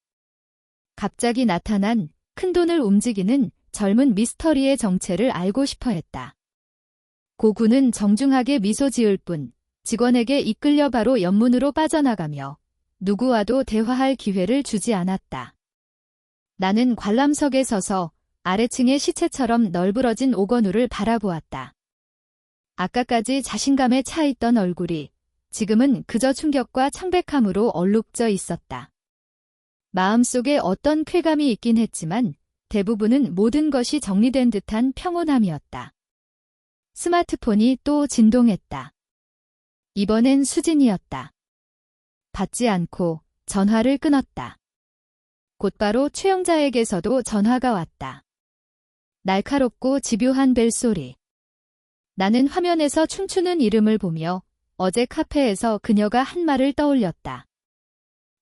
갑자기 나타난 큰돈을 움직이는 젊은 미스터리의 정체를 알고 싶어 했다. 고 군은 정중하게 미소 지을 뿐 직원에게 이끌려 바로 연문으로 빠져나가며 누구와도 대화할 기회를 주지 않았다. 나는 관람석에 서서 아래층의 시체처럼 널브러진 오건우를 바라보았다. 아까까지 자신감에 차 있던 얼굴이 지금은 그저 충격과 창백함으로 얼룩져 있었다. 마음속에 어떤 쾌감이 있긴 했지만 대부분은 모든 것이 정리된 듯한 평온함이었다. 스마트폰이 또 진동했다. 이번엔 수진이었다. 받지 않고 전화를 끊었다. 곧바로 최영자에게서도 전화가 왔다. 날카롭고 집요한 벨소리. 나는 화면에서 춤추는 이름을 보며 어제 카페에서 그녀가 한 말을 떠올렸다.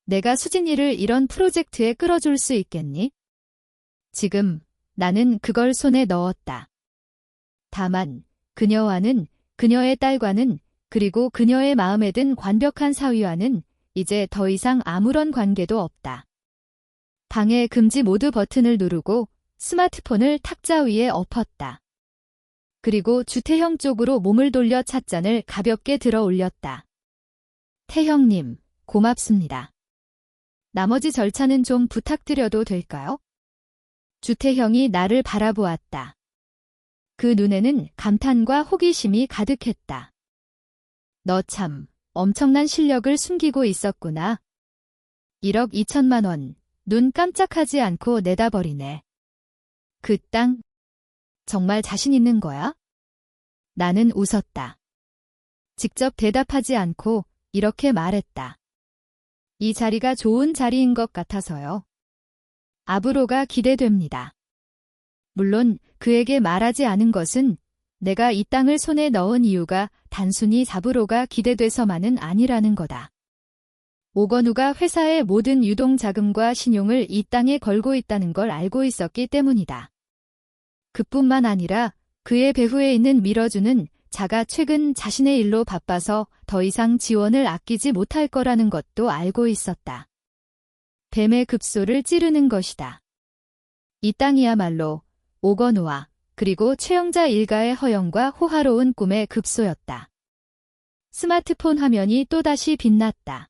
내가 수진이를 이런 프로젝트에 끌어줄 수 있겠니? 지금 나는 그걸 손에 넣었다. 다만 그녀와는, 그녀의 딸과는, 그리고 그녀의 마음에 든 완벽한 사위와는 이제 더 이상 아무런 관계도 없다. 방해 금지 모드 버튼을 누르고 스마트폰을 탁자 위에 엎었다. 그리고 주태형 쪽으로 몸을 돌려 찻잔을 가볍게 들어 올렸다. 태형님, 고맙습니다. 나머지 절차는 좀 부탁드려도 될까요? 주태형이 나를 바라보았다. 그 눈에는 감탄과 호기심이 가득했다. 너 참 엄청난 실력을 숨기고 있었구나. 1억 2천만 원, 눈 깜짝하지 않고 내다버리네. 그 땅, 정말 자신 있는 거야? 나는 웃었다. 직접 대답하지 않고 이렇게 말했다. 이 자리가 좋은 자리인 것 같아서요. 앞으로가 기대됩니다. 물론 그에게 말하지 않은 것은 내가 이 땅을 손에 넣은 이유가 단순히 잡으로가 기대돼서만은 아니라는 거다. 오건우가 회사의 모든 유동자금과 신용을 이 땅에 걸고 있다는 걸 알고 있었기 때문이다. 그뿐만 아니라 그의 배후에 있는 밀어주는 자가 최근 자신의 일로 바빠서 더 이상 지원을 아끼지 못할 거라는 것도 알고 있었다. 뱀의 급소를 찌르는 것이다. 이 땅이야말로 오건우와 그리고 최영자 일가의 허영과 호화로운 꿈의 급소였다. 스마트폰 화면이 또다시 빛났다.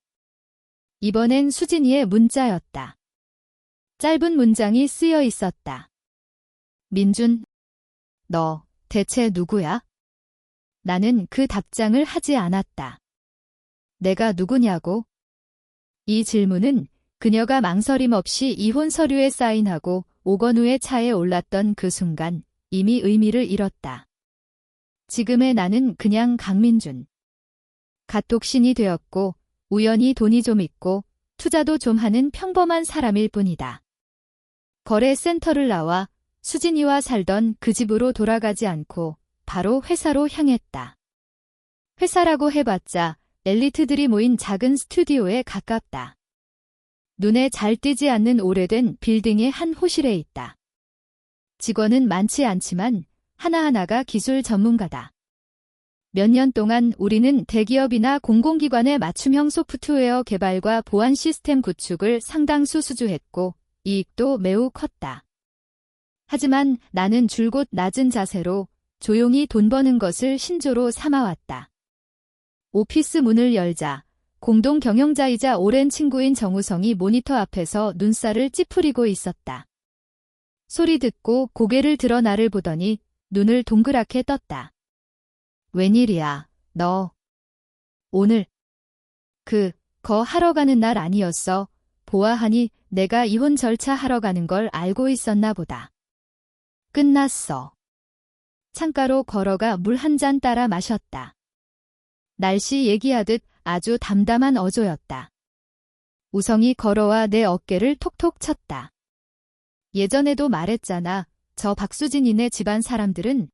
이번엔 수진이의 문자였다. 짧은 문장이 쓰여 있었다. 민준, 너 대체 누구야? 나는 그 답장을 하지 않았다. 내가 누구냐고? 이 질문은 그녀가 망설임 없이 이혼 서류에 사인하고 오건우의 차에 올랐던 그 순간 이미 의미를 잃었다. 지금의 나는 그냥 강민준. 갓 독신이 되었고 우연히 돈이 좀 있고 투자도 좀 하는 평범한 사람일 뿐이다. 거래센터를 나와 수진이와 살던 그 집으로 돌아가지 않고 바로 회사로 향했다. 회사라고 해봤자 엘리트들이 모인 작은 스튜디오에 가깝다. 눈에 잘 띄지 않는 오래된 빌딩의 한 호실에 있다. 직원은 많지 않지만 하나하나가 기술 전문가다. 몇 년 동안 우리는 대기업이나 공공기관의 맞춤형 소프트웨어 개발과 보안 시스템 구축을 상당수 수주했고 이익도 매우 컸다. 하지만 나는 줄곧 낮은 자세로 조용히 돈 버는 것을 신조로 삼아왔다. 오피스 문을 열자 공동 경영자이자 오랜 친구인 정우성이 모니터 앞에서 눈살을 찌푸리고 있었다. 소리 듣고 고개를 들어 나를 보더니 눈을 동그랗게 떴다. 웬일이야, 너. 오늘 거 하러 가는 날 아니었어. 보아하니 내가 이혼 절차 하러 가는 걸 알고 있었나 보다. 끝났어. 창가로 걸어가 물 한 잔 따라 마셨다. 날씨 얘기하듯 아주 담담한 어조였다. 우성이 걸어와 내 어깨를 톡톡 쳤다. 예전에도 말했잖아. 저 박수진이네 집안 사람들은.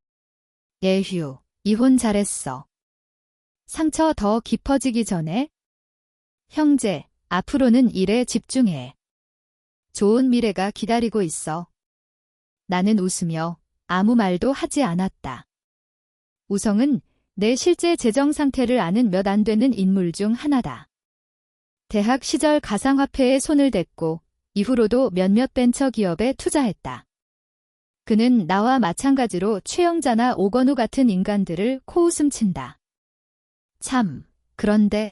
에휴, 이혼 잘했어. 상처 더 깊어지기 전에. 형제, 앞으로는 일에 집중해. 좋은 미래가 기다리고 있어. 나는 웃으며 아무 말도 하지 않았다. 우성은 내 실제 재정 상태를 아는 몇 안 되는 인물 중 하나다. 대학 시절 가상화폐에 손을 댔고 이후로도 몇몇 벤처 기업에 투자했다. 그는 나와 마찬가지로 최영자나 오건우 같은 인간들을 코웃음 친다. 참, 그런데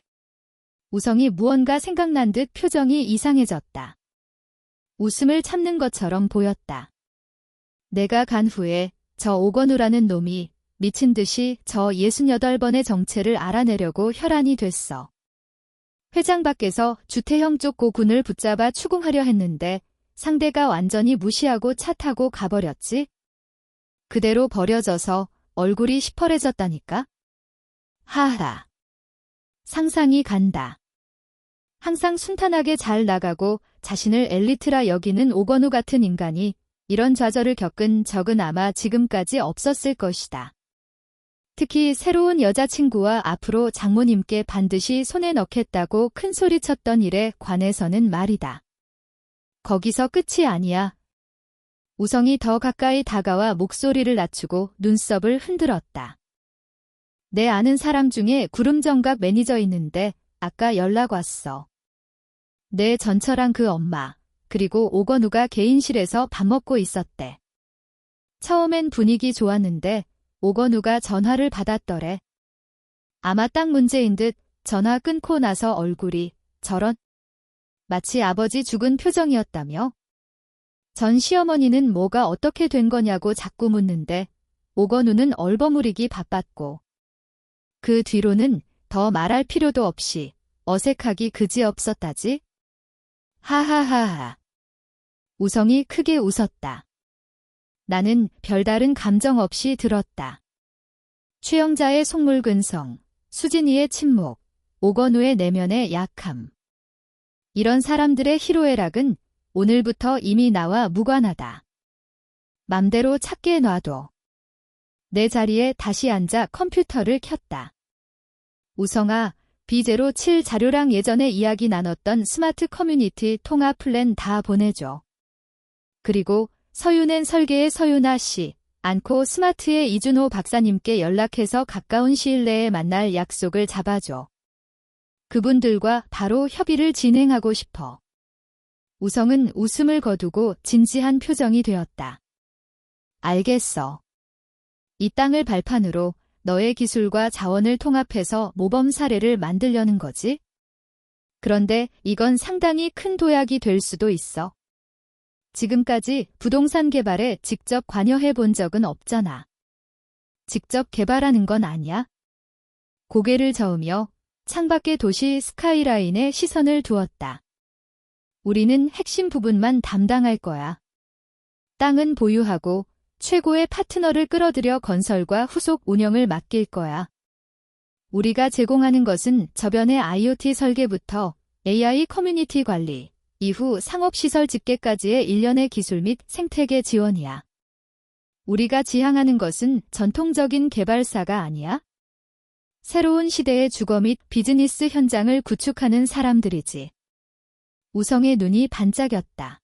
우성이 무언가 생각난 듯 표정이 이상해졌다. 웃음을 참는 것처럼 보였다. 내가 간 후에 저 오건우라는 놈이 미친 듯이 저 68번의 정체를 알아내려고 혈안이 됐어. 회장 밖에서 주태형 쪽 고군을 붙잡아 추궁하려 했는데 상대가 완전히 무시하고 차 타고 가버렸지? 그대로 버려져서 얼굴이 시퍼래졌다니까? 하하. 상상이 간다. 항상 순탄하게 잘 나가고 자신을 엘리트라 여기는 오건우 같은 인간이 이런 좌절을 겪은 적은 아마 지금까지 없었을 것이다. 특히 새로운 여자친구와 앞으로 장모님께 반드시 손에 넣겠다고 큰소리쳤던 일에 관해서는 말이다. 거기서 끝이 아니야. 우성이 더 가까이 다가와 목소리를 낮추고 눈썹을 흔들었다. 내 아는 사람 중에 구름정각 매니저 있는데 아까 연락 왔어. 내 전처랑 그 엄마, 그리고 오건우가 개인실에서 밥 먹고 있었대. 처음엔 분위기 좋았는데 오건우가 전화를 받았더래. 아마 딱 문제인 듯 전화 끊고 나서 얼굴이 저런 마치 아버지 죽은 표정이었다며. 전 시어머니는 뭐가 어떻게 된 거냐고 자꾸 묻는데 오건우는 얼버무리기 바빴고 그 뒤로는 더 말할 필요도 없이 어색하기 그지없었다지. 하하하하. 우성이 크게 웃었다. 나는 별다른 감정 없이 들었다. 최영자의 속물근성, 수진이의 침묵, 오건우의 내면의 약함. 이런 사람들의 희로애락은 오늘부터 이미 나와 무관하다. 맘대로 찾게 놔둬. 내 자리에 다시 앉아 컴퓨터를 켰다. 우성아, B007 자료랑 예전에 이야기 나눴던 스마트 커뮤니티 통합 플랜 다 보내줘. 그리고 서윤앤 설계의 서윤아 씨, 안코 스마트의 이준호 박사님께 연락해서 가까운 시일 내에 만날 약속을 잡아줘. 그분들과 바로 협의를 진행하고 싶어. 우성은 웃음을 거두고 진지한 표정이 되었다. 알겠어. 이 땅을 발판으로 너의 기술과 자원을 통합해서 모범 사례를 만들려는 거지? 그런데 이건 상당히 큰 도약이 될 수도 있어. 지금까지 부동산 개발에 직접 관여해 본 적은 없잖아. 직접 개발하는 건 아니야? 고개를 저으며 창밖의 도시 스카이라인에 시선을 두었다. 우리는 핵심 부분만 담당할 거야. 땅은 보유하고 최고의 파트너를 끌어들여 건설과 후속 운영을 맡길 거야. 우리가 제공하는 것은 저변의 IoT 설계부터 AI 커뮤니티 관리, 이후 상업시설 집계까지의 일련의 기술 및 생태계 지원이야. 우리가 지향하는 것은 전통적인 개발사가 아니야. 새로운 시대의 주거 및 비즈니스 현장을 구축하는 사람들이지. 우성의 눈이 반짝였다.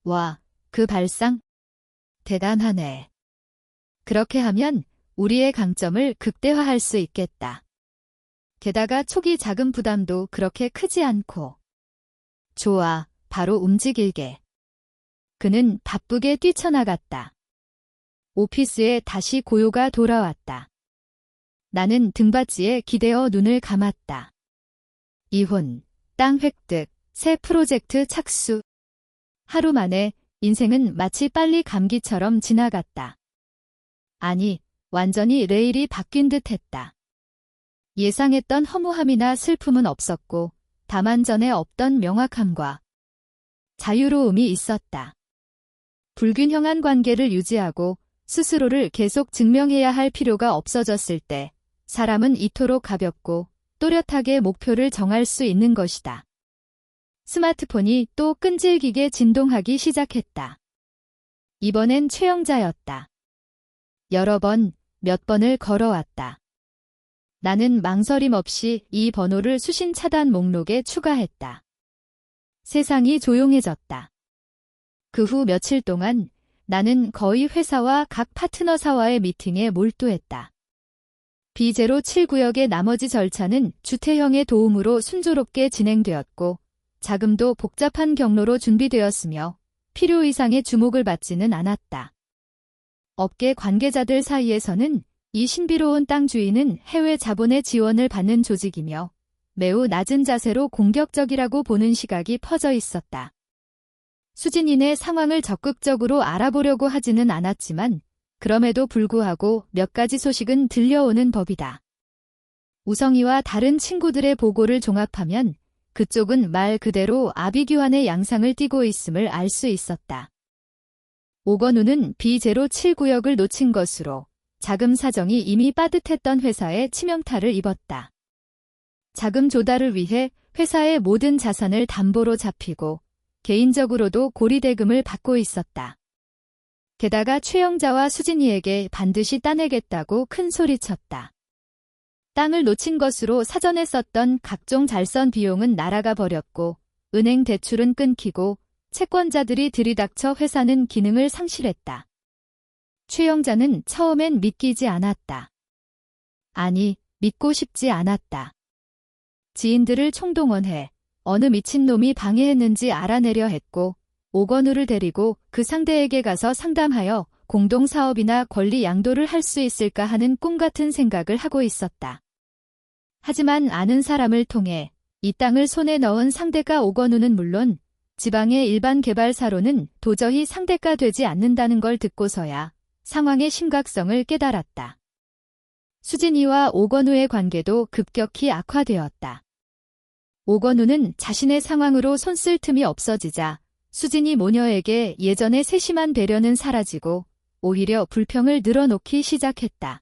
와, 그 발상? 대단하네. 그렇게 하면 우리의 강점을 극대화할 수 있겠다. 게다가 초기 자금 부담도 그렇게 크지 않고. 좋아, 바로 움직일게. 그는 바쁘게 뛰쳐나갔다. 오피스에 다시 고요가 돌아왔다. 나는 등받이에 기대어 눈을 감았다. 이혼, 땅 획득, 새 프로젝트 착수. 하루 만에 인생은 마치 빨리 감기처럼 지나갔다. 아니, 완전히 레일이 바뀐 듯 했다. 예상했던 허무함이나 슬픔은 없었고 다만 전에 없던 명확함과 자유로움이 있었다. 불균형한 관계를 유지하고 스스로를 계속 증명해야 할 필요가 없어졌을 때 사람은 이토록 가볍고 또렷하게 목표를 정할 수 있는 것이다. 스마트폰이 또 끈질기게 진동하기 시작했다. 이번엔 최영자였다. 여러 번, 몇 번을 걸어왔다. 나는 망설임 없이 이 번호를 수신 차단 목록에 추가했다. 세상이 조용해졌다. 그 후 며칠 동안 나는 거의 회사와 각 파트너사와의 미팅에 몰두했다. B07 구역의 나머지 절차는 주태형의 도움으로 순조롭게 진행되었고 자금도 복잡한 경로로 준비되었으며 필요 이상의 주목을 받지는 않았다. 업계 관계자들 사이에서는 이 신비로운 땅 주인은 해외 자본의 지원을 받는 조직이며 매우 낮은 자세로 공격적이라고 보는 시각이 퍼져 있었다. 수진이네 상황을 적극적으로 알아보려고 하지는 않았지만 그럼에도 불구하고 몇 가지 소식은 들려오는 법이다. 우성이와 다른 친구들의 보고를 종합하면 그쪽은 말 그대로 아비규환의 양상을 띠고 있음을 알 수 있었다. 오건우는 B07 구역을 놓친 것으로 자금 사정이 이미 빠듯했던 회사에 치명타를 입었다. 자금 조달을 위해 회사의 모든 자산을 담보로 잡히고 개인적으로도 고리대금을 받고 있었다. 게다가 최영자와 수진이에게 반드시 따내겠다고 큰 소리쳤다. 땅을 놓친 것으로 사전에 썼던 각종 잘선 비용은 날아가 버렸고 은행 대출은 끊기고 채권자들이 들이닥쳐 회사는 기능을 상실했다. 최영자는 처음엔 믿기지 않았다. 아니, 믿고 싶지 않았다. 지인들을 총동원해 어느 미친놈이 방해했는지 알아내려 했고 오건우를 데리고 그 상대에게 가서 상담하여 공동사업이나 권리 양도를 할 수 있을까 하는 꿈같은 생각을 하고 있었다. 하지만 아는 사람을 통해 이 땅을 손에 넣은 상대가 오건우는 물론 지방의 일반 개발사로는 도저히 상대가 되지 않는다는 걸 듣고서야 상황의 심각성을 깨달았다. 수진이와 오건우의 관계도 급격히 악화되었다. 오건우는 자신의 상황으로 손쓸 틈이 없어지자 수진이 모녀에게 예전의 세심한 배려는 사라지고 오히려 불평을 늘어놓기 시작했다.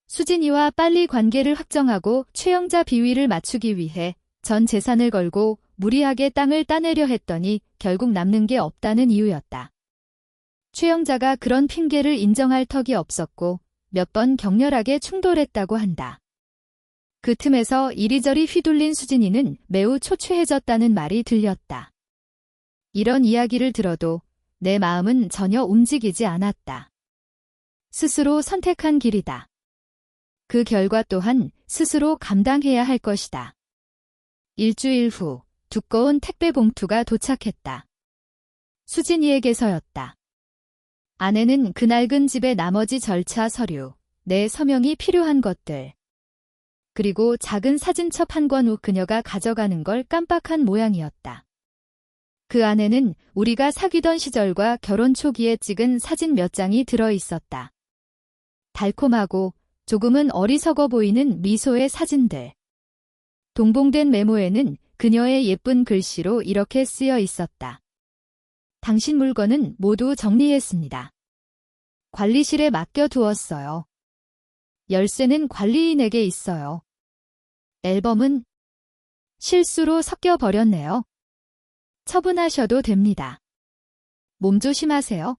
수진이와 빨리 관계를 확정하고 최영자 비위를 맞추기 위해 전 재산을 걸고 무리하게 땅을 따내려 했더니 결국 남는 게 없다는 이유였다. 최영자가 그런 핑계를 인정할 턱이 없었고 몇 번 격렬하게 충돌했다고 한다. 그 틈에서 이리저리 휘둘린 수진이는 매우 초췌해졌다는 말이 들렸다. 이런 이야기를 들어도 내 마음은 전혀 움직이지 않았다. 스스로 선택한 길이다. 그 결과 또한 스스로 감당해야 할 것이다. 일주일 후 두꺼운 택배 봉투가 도착했다. 수진이에게서였다. 안에는 그낡은 집의 나머지 절차 서류, 내 서명이 필요한 것들, 그리고 작은 사진첩 한 권 후 그녀가 가져가는 걸 깜빡한 모양이었다. 그 안에는 우리가 사귀던 시절과 결혼 초기에 찍은 사진 몇 장이 들어있었다. 달콤하고 조금은 어리석어 보이는 미소의 사진들. 동봉된 메모에는 그녀의 예쁜 글씨로 이렇게 쓰여 있었다. 당신 물건은 모두 정리했습니다. 관리실에 맡겨두었어요. 열쇠는 관리인에게 있어요. 앨범은 실수로 섞여버렸네요. 처분하셔도 됩니다. 몸조심하세요.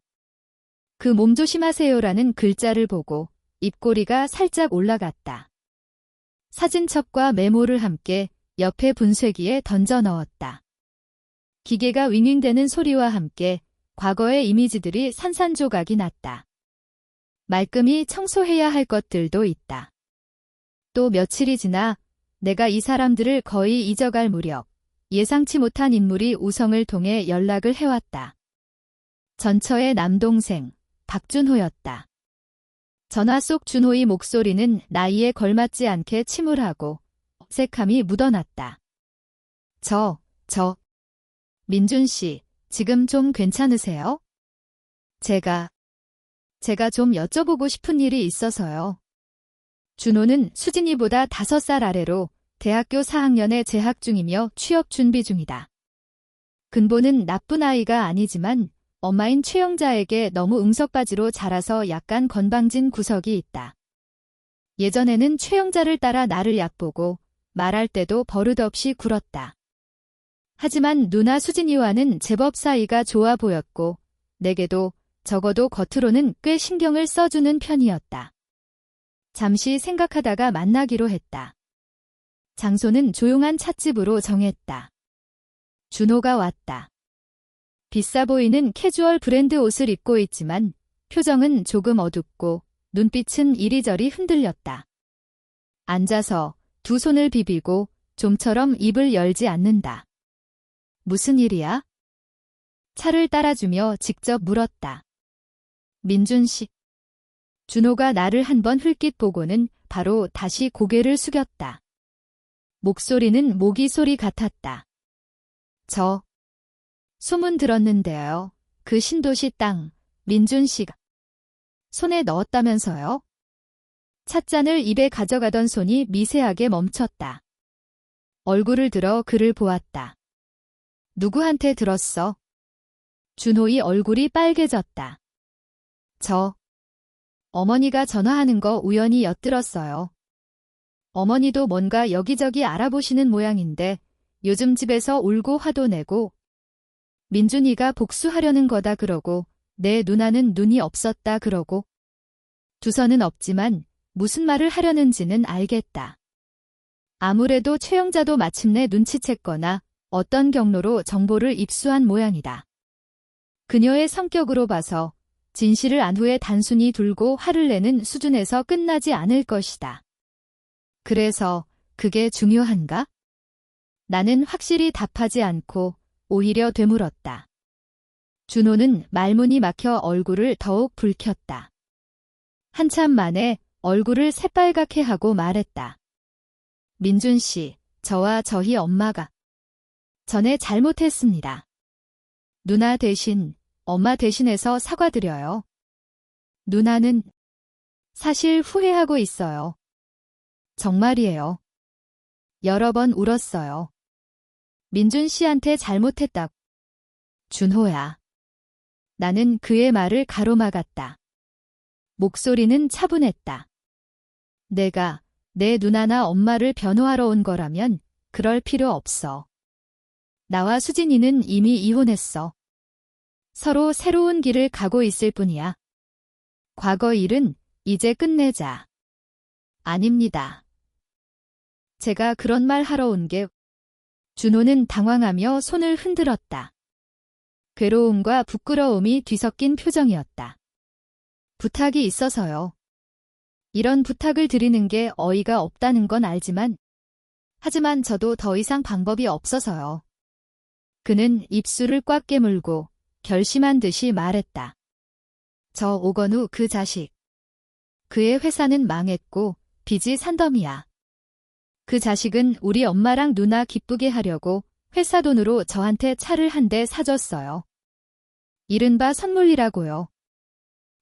그 몸조심하세요라는 글자를 보고 입꼬리가 살짝 올라갔다. 사진첩과 메모를 함께 옆에 분쇄기에 던져 넣었다. 기계가 윙윙대는 소리와 함께 과거의 이미지들이 산산조각이 났다. 말끔히 청소해야 할 것들도 있다. 또 며칠이 지나 내가 이 사람들을 거의 잊어갈 무렵 예상치 못한 인물이 우성을 통해 연락을 해왔다. 전처의 남동생 박준호였다. 전화 속 준호의 목소리는 나이에 걸맞지 않게 침울하고 어색함이 묻어났다. 민준 씨, 지금 좀 괜찮으세요? 제가 좀 여쭤보고 싶은 일이 있어서요. 준호는 수진이보다 5살 아래로 대학교 4학년에 재학 중이며 취업 준비 중이다. 근본은 나쁜 아이가 아니지만 엄마인 최영자에게 너무 응석바지로 자라서 약간 건방진 구석이 있다. 예전에는 최영자를 따라 나를 얕보고 말할 때도 버릇없이 굴었다. 하지만 누나 수진이와는 제법 사이가 좋아 보였고 내게도 적어도 겉으로는 꽤 신경을 써주는 편이었다. 잠시 생각하다가 만나기로 했다. 장소는 조용한 찻집으로 정했다. 준호가 왔다. 비싸 보이는 캐주얼 브랜드 옷을 입고 있지만 표정은 조금 어둡고 눈빛은 이리저리 흔들렸다. 앉아서 두 손을 비비고 좀처럼 입을 열지 않는다. 무슨 일이야? 차를 따라주며 직접 물었다. 민준 씨. 준호가 나를 한번 흘낏 보고는 바로 다시 고개를 숙였다. 목소리는 모기 소리 같았다. 저 소문 들었는데요. 그 신도시 땅 민준 씨가 손에 넣었다면서요? 찻잔을 입에 가져가던 손이 미세하게 멈췄다. 얼굴을 들어 그를 보았다. 누구한테 들었어? 준호의 얼굴이 빨개졌다. 어머니가 전화하는 거 우연히 엿들었어요. 어머니도 뭔가 여기저기 알아보시는 모양인데 요즘 집에서 울고 화도 내고 민준이가 복수하려는 거다 그러고 내 누나는 눈이 없었다 그러고 두서는 없지만 무슨 말을 하려는지는 알겠다. 아무래도 최영자도 마침내 눈치챘거나 어떤 경로로 정보를 입수한 모양이다. 그녀의 성격으로 봐서 진실을 안 후에 단순히 둘고 화를 내는 수준에서 끝나지 않을 것이다. 그래서 그게 중요한가? 나는 확실히 답하지 않고 오히려 되물었다. 준호는 말문이 막혀 얼굴을 더욱 붉혔다. 한참 만에 얼굴을 새빨갛게 하고 말했다. 민준 씨, 저와 저희 엄마가 전에 잘못했습니다. 누나 대신, 엄마 대신해서 사과드려요. 누나는 사실 후회하고 있어요. 정말이에요. 여러 번 울었어요. 민준 씨한테 잘못했다고. 준호야. 나는 그의 말을 가로막았다. 목소리는 차분했다. 내가 내 누나나 엄마를 변호하러 온 거라면 그럴 필요 없어. 나와 수진이는 이미 이혼했어. 서로 새로운 길을 가고 있을 뿐이야. 과거 일은 이제 끝내자. 아닙니다. 제가 그런 말 하러 온 게... 준호는 당황하며 손을 흔들었다. 괴로움과 부끄러움이 뒤섞인 표정이었다. 부탁이 있어서요. 이런 부탁을 드리는 게 어이가 없다는 건 알지만 하지만 저도 더 이상 방법이 없어서요. 그는 입술을 꽉 깨물고 결심한 듯이 말했다. 저 오건우 그 자식. 그의 회사는 망했고 빚이 산더미야. 그 자식은 우리 엄마랑 누나 기쁘게 하려고 회사 돈으로 저한테 차를 한 대 사줬어요. 이른바 선물이라고요.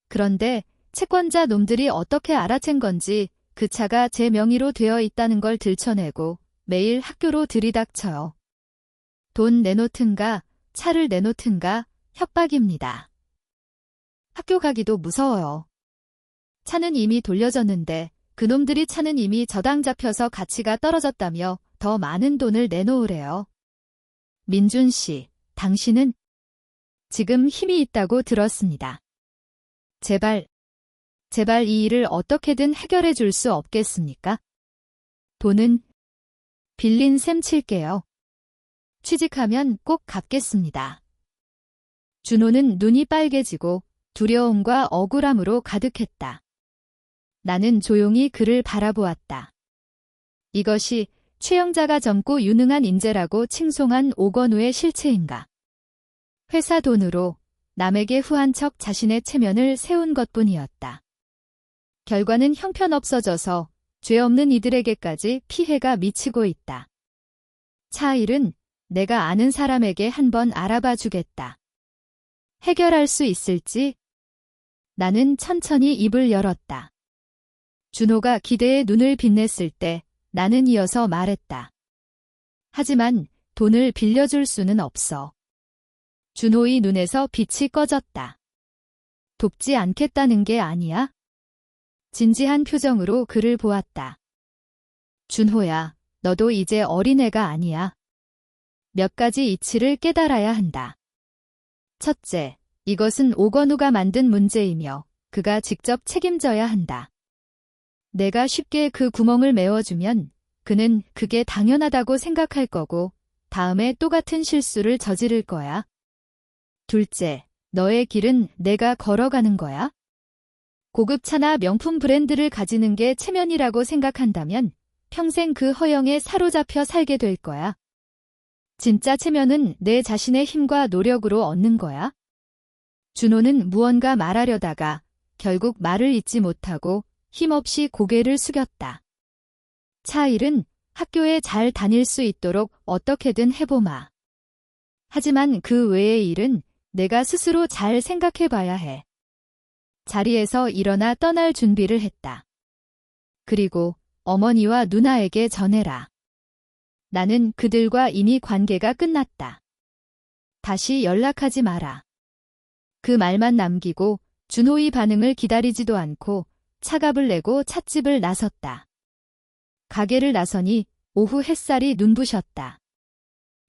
그런데 채권자 놈들이 어떻게 알아챈 건지 그 차가 제 명의로 되어 있다는 걸 들춰내고 매일 학교로 들이닥쳐요. 돈 내놓든가 차를 내놓든가 협박입니다. 학교 가기도 무서워요. 차는 이미 돌려줬는데 그놈들이 차는 이미 저당 잡혀서 가치가 떨어졌다며 더 많은 돈을 내놓으래요. 민준 씨, 당신은 지금 힘이 있다고 들었습니다. 제발 이 일을 어떻게든 해결해 줄 수 없겠습니까? 돈은 빌린 셈 칠게요. 취직하면 꼭 갚겠습니다. 준호는 눈이 빨개지고 두려움과 억울함으로 가득했다. 나는 조용히 그를 바라보았다. 이것이 최영자가 젊고 유능한 인재라고 칭송한 오건우의 실체인가? 회사 돈으로 남에게 후한 척 자신의 체면을 세운 것뿐이었다. 결과는 형편없어져서 죄 없는 이들에게까지 피해가 미치고 있다. 차 일은 내가 아는 사람에게 한번 알아봐 주겠다. 해결할 수 있을지? 나는 천천히 입을 열었다. 준호가 기대에 눈을 빛냈을 때 나는 이어서 말했다. 하지만 돈을 빌려줄 수는 없어. 준호의 눈에서 빛이 꺼졌다. 돕지 않겠다는 게 아니야? 진지한 표정으로 그를 보았다. 준호야, 너도 이제 어린애가 아니야. 몇 가지 이치를 깨달아야 한다. 첫째, 이것은 오건우가 만든 문제이며 그가 직접 책임져야 한다. 내가 쉽게 그 구멍을 메워주면 그는 그게 당연하다고 생각할 거고 다음에 똑같은 실수를 저지를 거야. 둘째, 너의 길은 내가 걸어가는 거야. 고급차나 명품 브랜드를 가지는 게 체면이라고 생각한다면 평생 그 허영에 사로잡혀 살게 될 거야. 진짜 체면은 내 자신의 힘과 노력으로 얻는 거야. 준호는 무언가 말하려다가 결국 말을 잇지 못하고 힘없이 고개를 숙였다. 차일은 학교에 잘 다닐 수 있도록 어떻게든 해보마. 하지만 그 외의 일은 내가 스스로 잘 생각해 봐야 해. 자리에서 일어나 떠날 준비를 했다. 그리고 어머니와 누나에게 전해라. 나는 그들과 이미 관계가 끝났다. 다시 연락하지 마라. 그 말만 남기고 준호의 반응을 기다리지도 않고 차갑을 내고 찻집을 나섰다. 가게를 나서니 오후 햇살이 눈부셨다.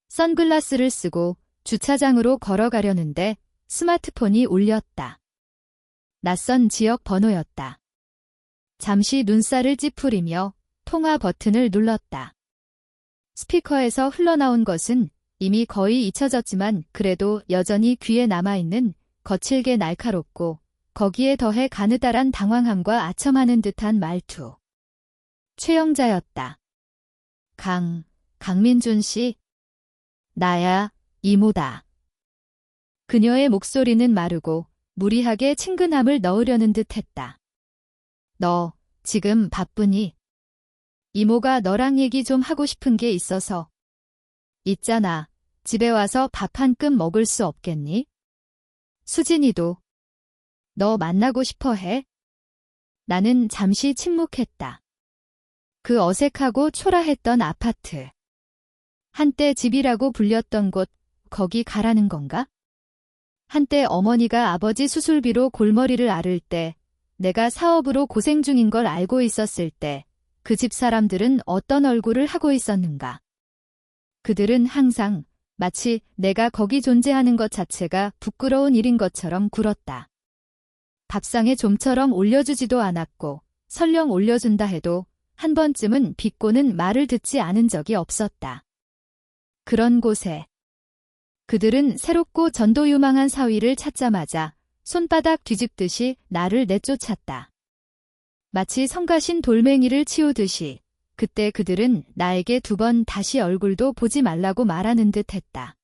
선글라스를 쓰고 주차장으로 걸어가려는데 스마트폰이 울렸다. 낯선 지역 번호였다. 잠시 눈살을 찌푸리며 통화 버튼을 눌렀다. 스피커에서 흘러나온 것은 이미 거의 잊혀졌지만 그래도 여전히 귀에 남아있는 거칠게 날카롭고 거기에 더해 가느다란 당황함과 아첨하는 듯한 말투. 최영자였다. 강민준 씨? 나야, 이모다. 그녀의 목소리는 마르고 무리하게 친근함을 넣으려는 듯했다. 너 지금 바쁘니? 이모가 너랑 얘기 좀 하고 싶은 게 있어서. 있잖아. 집에 와서 밥 한 끔 먹을 수 없겠니? 수진이도. 너 만나고 싶어 해? 나는 잠시 침묵했다. 그 어색하고 초라했던 아파트. 한때 집이라고 불렸던 곳, 거기 가라는 건가? 한때 어머니가 아버지 수술비로 골머리를 앓을 때, 내가 사업으로 고생 중인 걸 알고 있었을 때, 그 집 사람들은 어떤 얼굴을 하고 있었는가? 그들은 항상 마치 내가 거기 존재하는 것 자체가 부끄러운 일인 것처럼 굴었다. 밥상에 좀처럼 올려주지도 않았고 설령 올려준다 해도 한 번쯤은 비꼬는 말을 듣지 않은 적이 없었다. 그런 곳에 그들은 새롭고 전도유망한 사위를 찾자마자 손바닥 뒤집듯이 나를 내쫓았다. 마치 성가신 돌멩이를 치우듯이 그때 그들은 나에게 2번 다시 얼굴도 보지 말라고 말하는 듯 했다.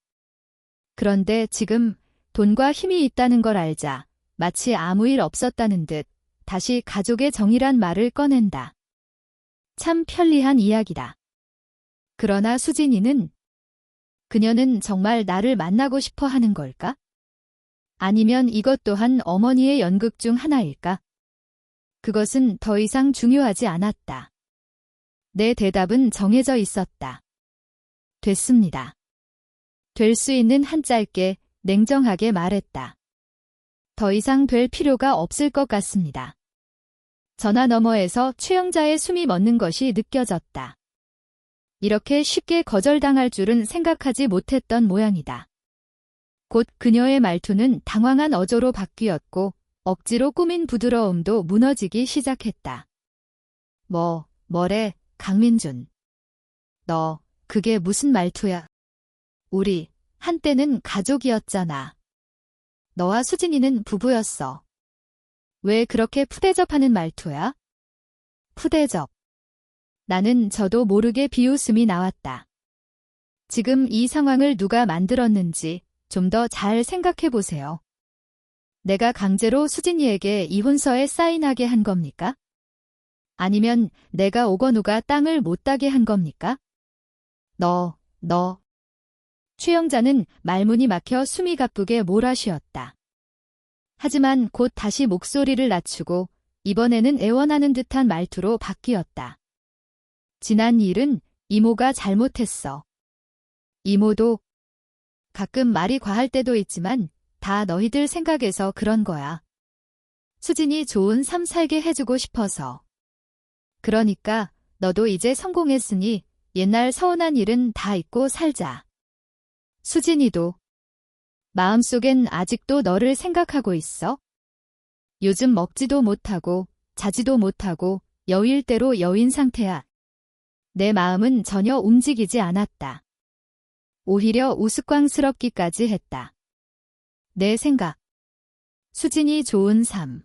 그런데 지금 돈과 힘이 있다는 걸 알자 마치 아무 일 없었다는 듯 다시 가족의 정이란 말을 꺼낸다. 참 편리한 이야기다. 그러나 수진이는 그녀는 정말 나를 만나고 싶어 하는 걸까? 아니면 이것 또한 어머니의 연극 중 하나일까? 그것은 더 이상 중요하지 않았다. 내 대답은 정해져 있었다. 됐습니다. 될 수 있는 한 짧게 냉정하게 말했다. 더 이상 될 필요가 없을 것 같습니다. 전화 너머에서 최영자의 숨이 멎는 것이 느껴졌다. 이렇게 쉽게 거절당할 줄은 생각하지 못했던 모양이다. 곧 그녀의 말투는 당황한 어조로 바뀌었고 억지로 꾸민 부드러움도 무너지기 시작했다. 뭐래, 강민준. 너, 그게 무슨 말투야? 우리, 한때는 가족이었잖아. 너와 수진이는 부부였어. 왜 그렇게 푸대접하는 말투야? 푸대접. 나는 저도 모르게 비웃음이 나왔다. 지금 이 상황을 누가 만들었는지 좀 더 잘 생각해 보세요. 내가 강제로 수진이에게 이혼서에 사인하게 한 겁니까? 아니면 내가 오건우가 땅을 못 따게 한 겁니까? 너. 최영자는 말문이 막혀 숨이 가쁘게 몰아쉬었다. 하지만 곧 다시 목소리를 낮추고 이번에는 애원하는 듯한 말투로 바뀌었다. 지난 일은 이모가 잘못했어. 이모도 가끔 말이 과할 때도 있지만 다 너희들 생각에서 그런 거야. 수진이 좋은 삶 살게 해주고 싶어서. 그러니까 너도 이제 성공했으니 옛날 서운한 일은 다 잊고 살자. 수진이도. 마음속엔 아직도 너를 생각하고 있어. 요즘 먹지도 못하고 자지도 못하고 여일대로 여인 상태야. 내 마음은 전혀 움직이지 않았다. 오히려 우스꽝스럽기까지 했다. 내 생각. 수진이 좋은 삶.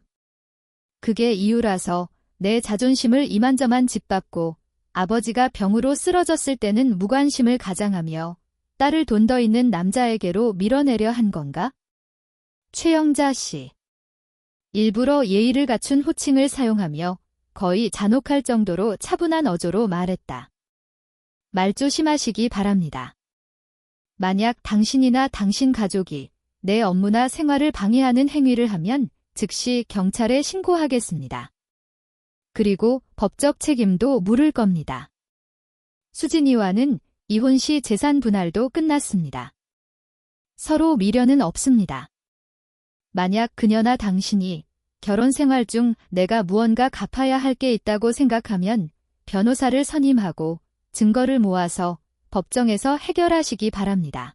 그게 이유라서 내 자존심을 이만저만 짓밟고 아버지가 병으로 쓰러졌을 때는 무관심을 가장하며 딸을 돈 더 있는 남자에게로 밀어내려 한 건가? 최영자 씨. 일부러 예의를 갖춘 호칭을 사용하며 거의 잔혹할 정도로 차분한 어조로 말했다. 말 조심하시기 바랍니다. 만약 당신이나 당신 가족이 내 업무나 생활을 방해하는 행위를 하면 즉시 경찰에 신고하겠습니다. 그리고 법적 책임도 물을 겁니다. 수진이와는 이혼 시 재산 분할도 끝났습니다. 서로 미련은 없습니다. 만약 그녀나 당신이 결혼 생활 중 내가 무언가 갚아야 할 게 있다고 생각하면 변호사를 선임하고 증거를 모아서 법정에서 해결하시기 바랍니다.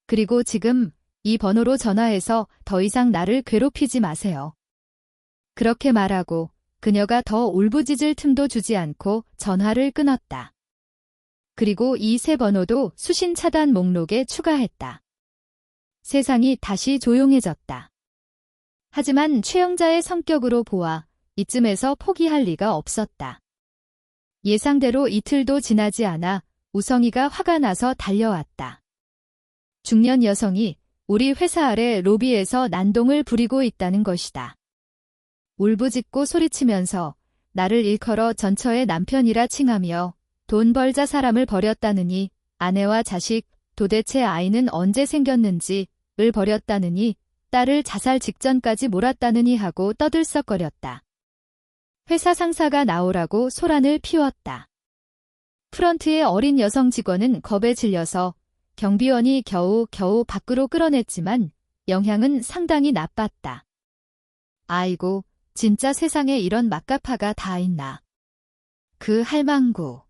그리고 지금 이 번호로 전화해서 더 이상 나를 괴롭히지 마세요. 그렇게 말하고 그녀가 더 울부짖을 틈도 주지 않고 전화를 끊었다. 그리고 이 새 번호도 수신 차단 목록에 추가했다. 세상이 다시 조용해졌다. 하지만 최영자의 성격으로 보아 이쯤에서 포기할 리가 없었다. 예상대로 이틀도 지나지 않아 우성이가 화가 나서 달려왔다. 중년 여성이 우리 회사 아래 로비에서 난동을 부리고 있다는 것이다. 울부짖고 소리치면서 나를 일컬어 전처의 남편이라 칭하며 돈 벌자 사람을 버렸다느니 아내와 자식, 도대체 아이는 언제 생겼는지를 버렸다느니 딸을 자살 직전까지 몰았다느니 하고 떠들썩거렸다. 회사 상사가 나오라고 소란을 피웠다. 프런트의 어린 여성 직원은 겁에 질려서 경비원이 겨우 밖으로 끌어냈지만 영향은 상당히 나빴다. 아이고, 진짜 세상에 이런 막가파가 다 있나. 그 할망구.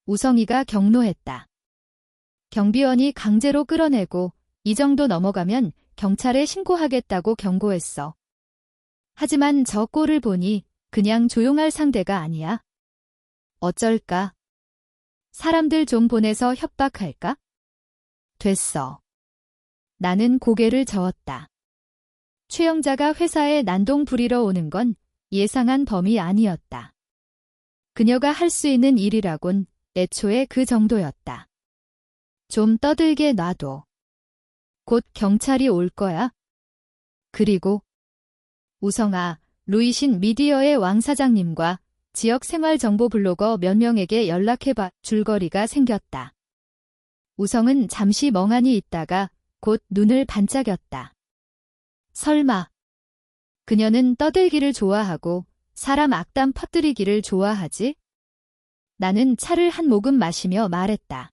우성이가 경로했다. 경비원이 강제로 끌어내고 이 정도 넘어가면 경찰에 신고하겠다고 경고했어. 하지만 저 꼴을 보니 그냥 조용할 상대가 아니야. 어쩔까? 사람들 좀 보내서 협박할까? 됐어. 나는 고개를 저었다. 최영자가 회사에 난동 부리러 오는 건 예상한 범위 아니었다. 그녀가 할 수 있는 일이라곤 애초에 그 정도였다. 좀 떠들게 놔둬. 곧 경찰이 올 거야. 그리고 우성아, 루이신 미디어의 왕 사장님과 지역 생활정보 블로거 몇 명에게 연락해봐. 줄거리가 생겼다. 우성은 잠시 멍하니 있다가 곧 눈을 반짝였다. 설마. 그녀는 떠들기를 좋아하고 사람 악담 퍼뜨리기를 좋아하지? 나는 차를 한 모금 마시며 말했다.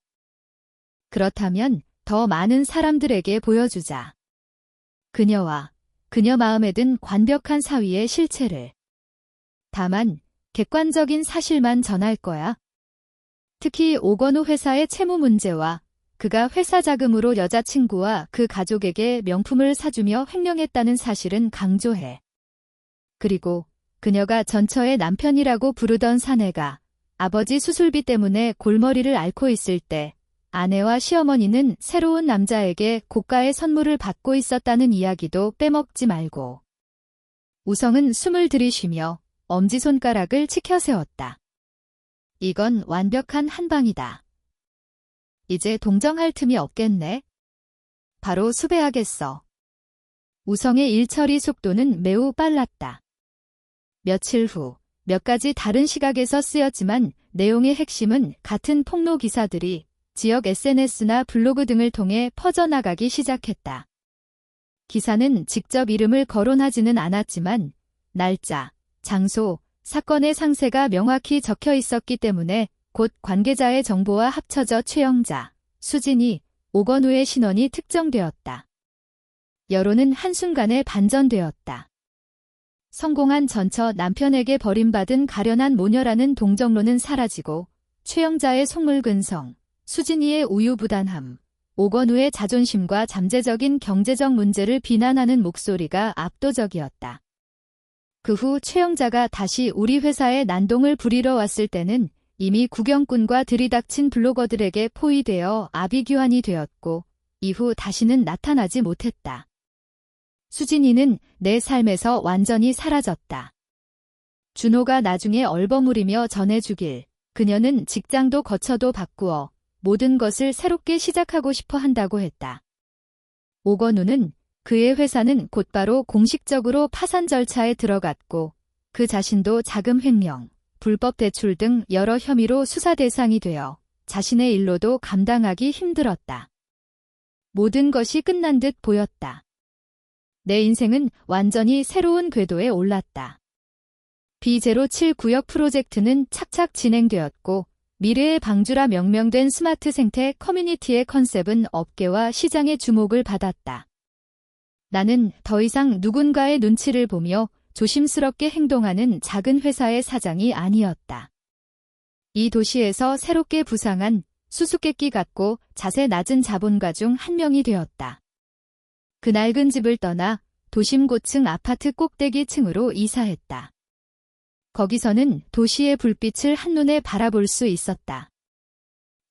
그렇다면 더 많은 사람들에게 보여주자. 그녀와 그녀 마음에 든 완벽한 사위의 실체를. 다만 객관적인 사실만 전할 거야. 특히 오건우 회사의 채무 문제와 그가 회사 자금으로 여자친구와 그 가족에게 명품을 사주며 횡령했다는 사실은 강조해. 그리고 그녀가 전처의 남편이라고 부르던 사내가 아버지 수술비 때문에 골머리를 앓고 있을 때 아내와 시어머니는 새로운 남자에게 고가의 선물을 받고 있었다는 이야기도 빼먹지 말고. 우성은 숨을 들이쉬며 엄지손가락을 치켜세웠다. 이건 완벽한 한방이다. 이제 동정할 틈이 없겠네. 바로 수배하겠어. 우성의 일처리 속도는 매우 빨랐다. 며칠 후 몇 가지 다른 시각에서 쓰였지만 내용의 핵심은 같은 폭로 기사들이 지역 SNS나 블로그 등을 통해 퍼져나가기 시작했다. 기사는 직접 이름을 거론하지는 않았지만 날짜, 장소, 사건의 상세가 명확히 적혀 있었기 때문에 곧 관계자의 정보와 합쳐져 최영자, 수진이, 오건우의 신원이 특정되었다. 여론은 한순간에 반전되었다. 성공한 전처 남편에게 버림받은 가련한 모녀라는 동정론은 사라지고 최영자의 속물근성, 수진이의 우유부단함, 오건우의 자존심과 잠재적인 경제적 문제를 비난하는 목소리가 압도적이었다. 그 후 최영자가 다시 우리 회사에 난동을 부리러 왔을 때는 이미 구경꾼과 들이닥친 블로거들에게 포위되어 아비규환이 되었고 이후 다시는 나타나지 못했다. 수진이는 내 삶에서 완전히 사라졌다. 준호가 나중에 얼버무리며 전해주길 그녀는 직장도 거처도 바꾸어 모든 것을 새롭게 시작하고 싶어 한다고 했다. 오건우는 그의 회사는 곧바로 공식적으로 파산 절차에 들어갔고 그 자신도 자금 횡령, 불법 대출 등 여러 혐의로 수사 대상이 되어 자신의 일로도 감당하기 힘들었다. 모든 것이 끝난 듯 보였다. 내 인생은 완전히 새로운 궤도에 올랐다. B007 구역 프로젝트는 착착 진행되었고 미래의 방주라 명명된 스마트 생태 커뮤니티의 컨셉은 업계와 시장의 주목을 받았다. 나는 더 이상 누군가의 눈치를 보며 조심스럽게 행동하는 작은 회사의 사장이 아니었다. 이 도시에서 새롭게 부상한 수수께끼 같고 자세 낮은 자본가 중 한 명이 되었다. 그 낡은 집을 떠나 도심 고층 아파트 꼭대기 층으로 이사했다. 거기서는 도시의 불빛을 한눈에 바라볼 수 있었다.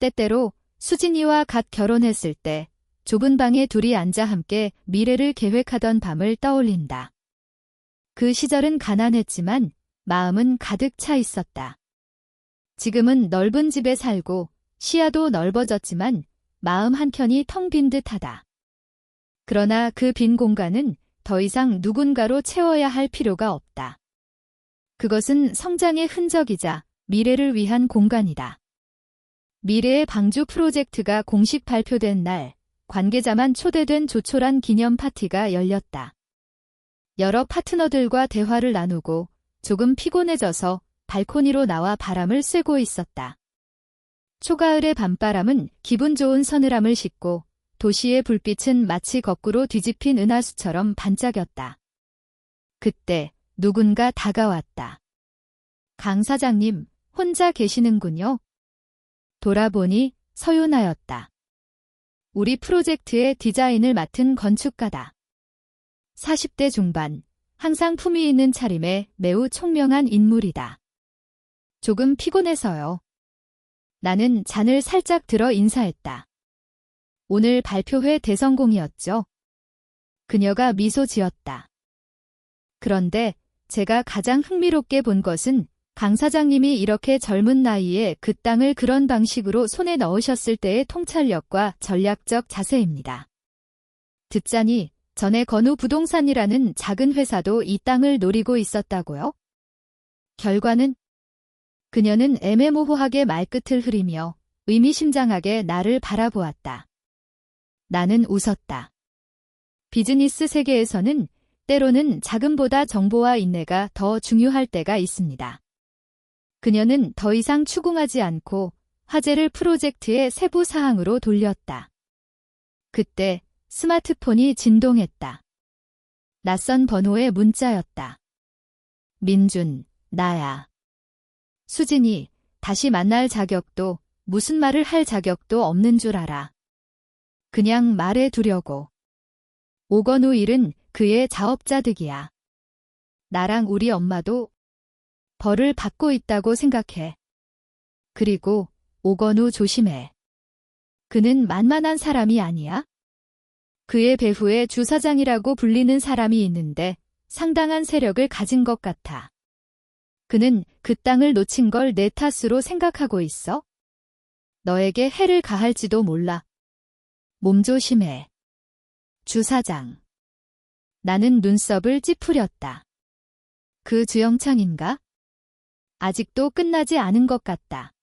때때로 수진이와 갓 결혼했을 때 좁은 방에 둘이 앉아 함께 미래를 계획하던 밤을 떠올린다. 그 시절은 가난했지만 마음은 가득 차 있었다. 지금은 넓은 집에 살고 시야도 넓어졌지만 마음 한켠이 텅 빈 듯하다. 그러나 그 빈 공간은 더 이상 누군가로 채워야 할 필요가 없다. 그것은 성장의 흔적이자 미래를 위한 공간이다. 미래의 방주 프로젝트가 공식 발표된 날, 관계자만 초대된 조촐한 기념 파티가 열렸다. 여러 파트너들과 대화를 나누고 조금 피곤해져서 발코니로 나와 바람을 쐬고 있었다. 초가을의 밤바람은 기분 좋은 서늘함을 싣고 도시의 불빛은 마치 거꾸로 뒤집힌 은하수처럼 반짝였다. 그때 누군가 다가왔다. 강 사장님, 혼자 계시는군요. 돌아보니 서윤아였다. 우리 프로젝트의 디자인을 맡은 건축가다. 40대 중반, 항상 품위 있는 차림에 매우 총명한 인물이다. 조금 피곤해서요. 나는 잔을 살짝 들어 인사했다. 오늘 발표회 대성공이었죠? 그녀가 미소 지었다. 그런데 제가 가장 흥미롭게 본 것은 강 사장님이 이렇게 젊은 나이에 그 땅을 그런 방식으로 손에 넣으셨을 때의 통찰력과 전략적 자세입니다. 듣자니 전에 건우 부동산이라는 작은 회사도 이 땅을 노리고 있었다고요? 결과는? 그녀는 애매모호하게 말끝을 흐리며 의미심장하게 나를 바라보았다. 나는 웃었다. 비즈니스 세계에서는 때로는 자금보다 정보와 인내가 더 중요할 때가 있습니다. 그녀는 더 이상 추궁하지 않고 화제를 프로젝트의 세부 사항으로 돌렸다. 그때 스마트폰이 진동했다. 낯선 번호의 문자였다. 민준, 나야. 수진이, 다시 만날 자격도 무슨 말을 할 자격도 없는 줄 알아. 그냥 말해두려고. 오건우 일은 그의 자업자득이야. 나랑 우리 엄마도 벌을 받고 있다고 생각해. 그리고 오건우 조심해. 그는 만만한 사람이 아니야. 그의 배후에 주사장이라고 불리는 사람이 있는데 상당한 세력을 가진 것 같아. 그는 그 땅을 놓친 걸 내 탓으로 생각하고 있어? 너에게 해를 가할지도 몰라. 몸조심해. 주사장. 나는 눈썹을 찌푸렸다. 그 주영창인가? 아직도 끝나지 않은 것 같다.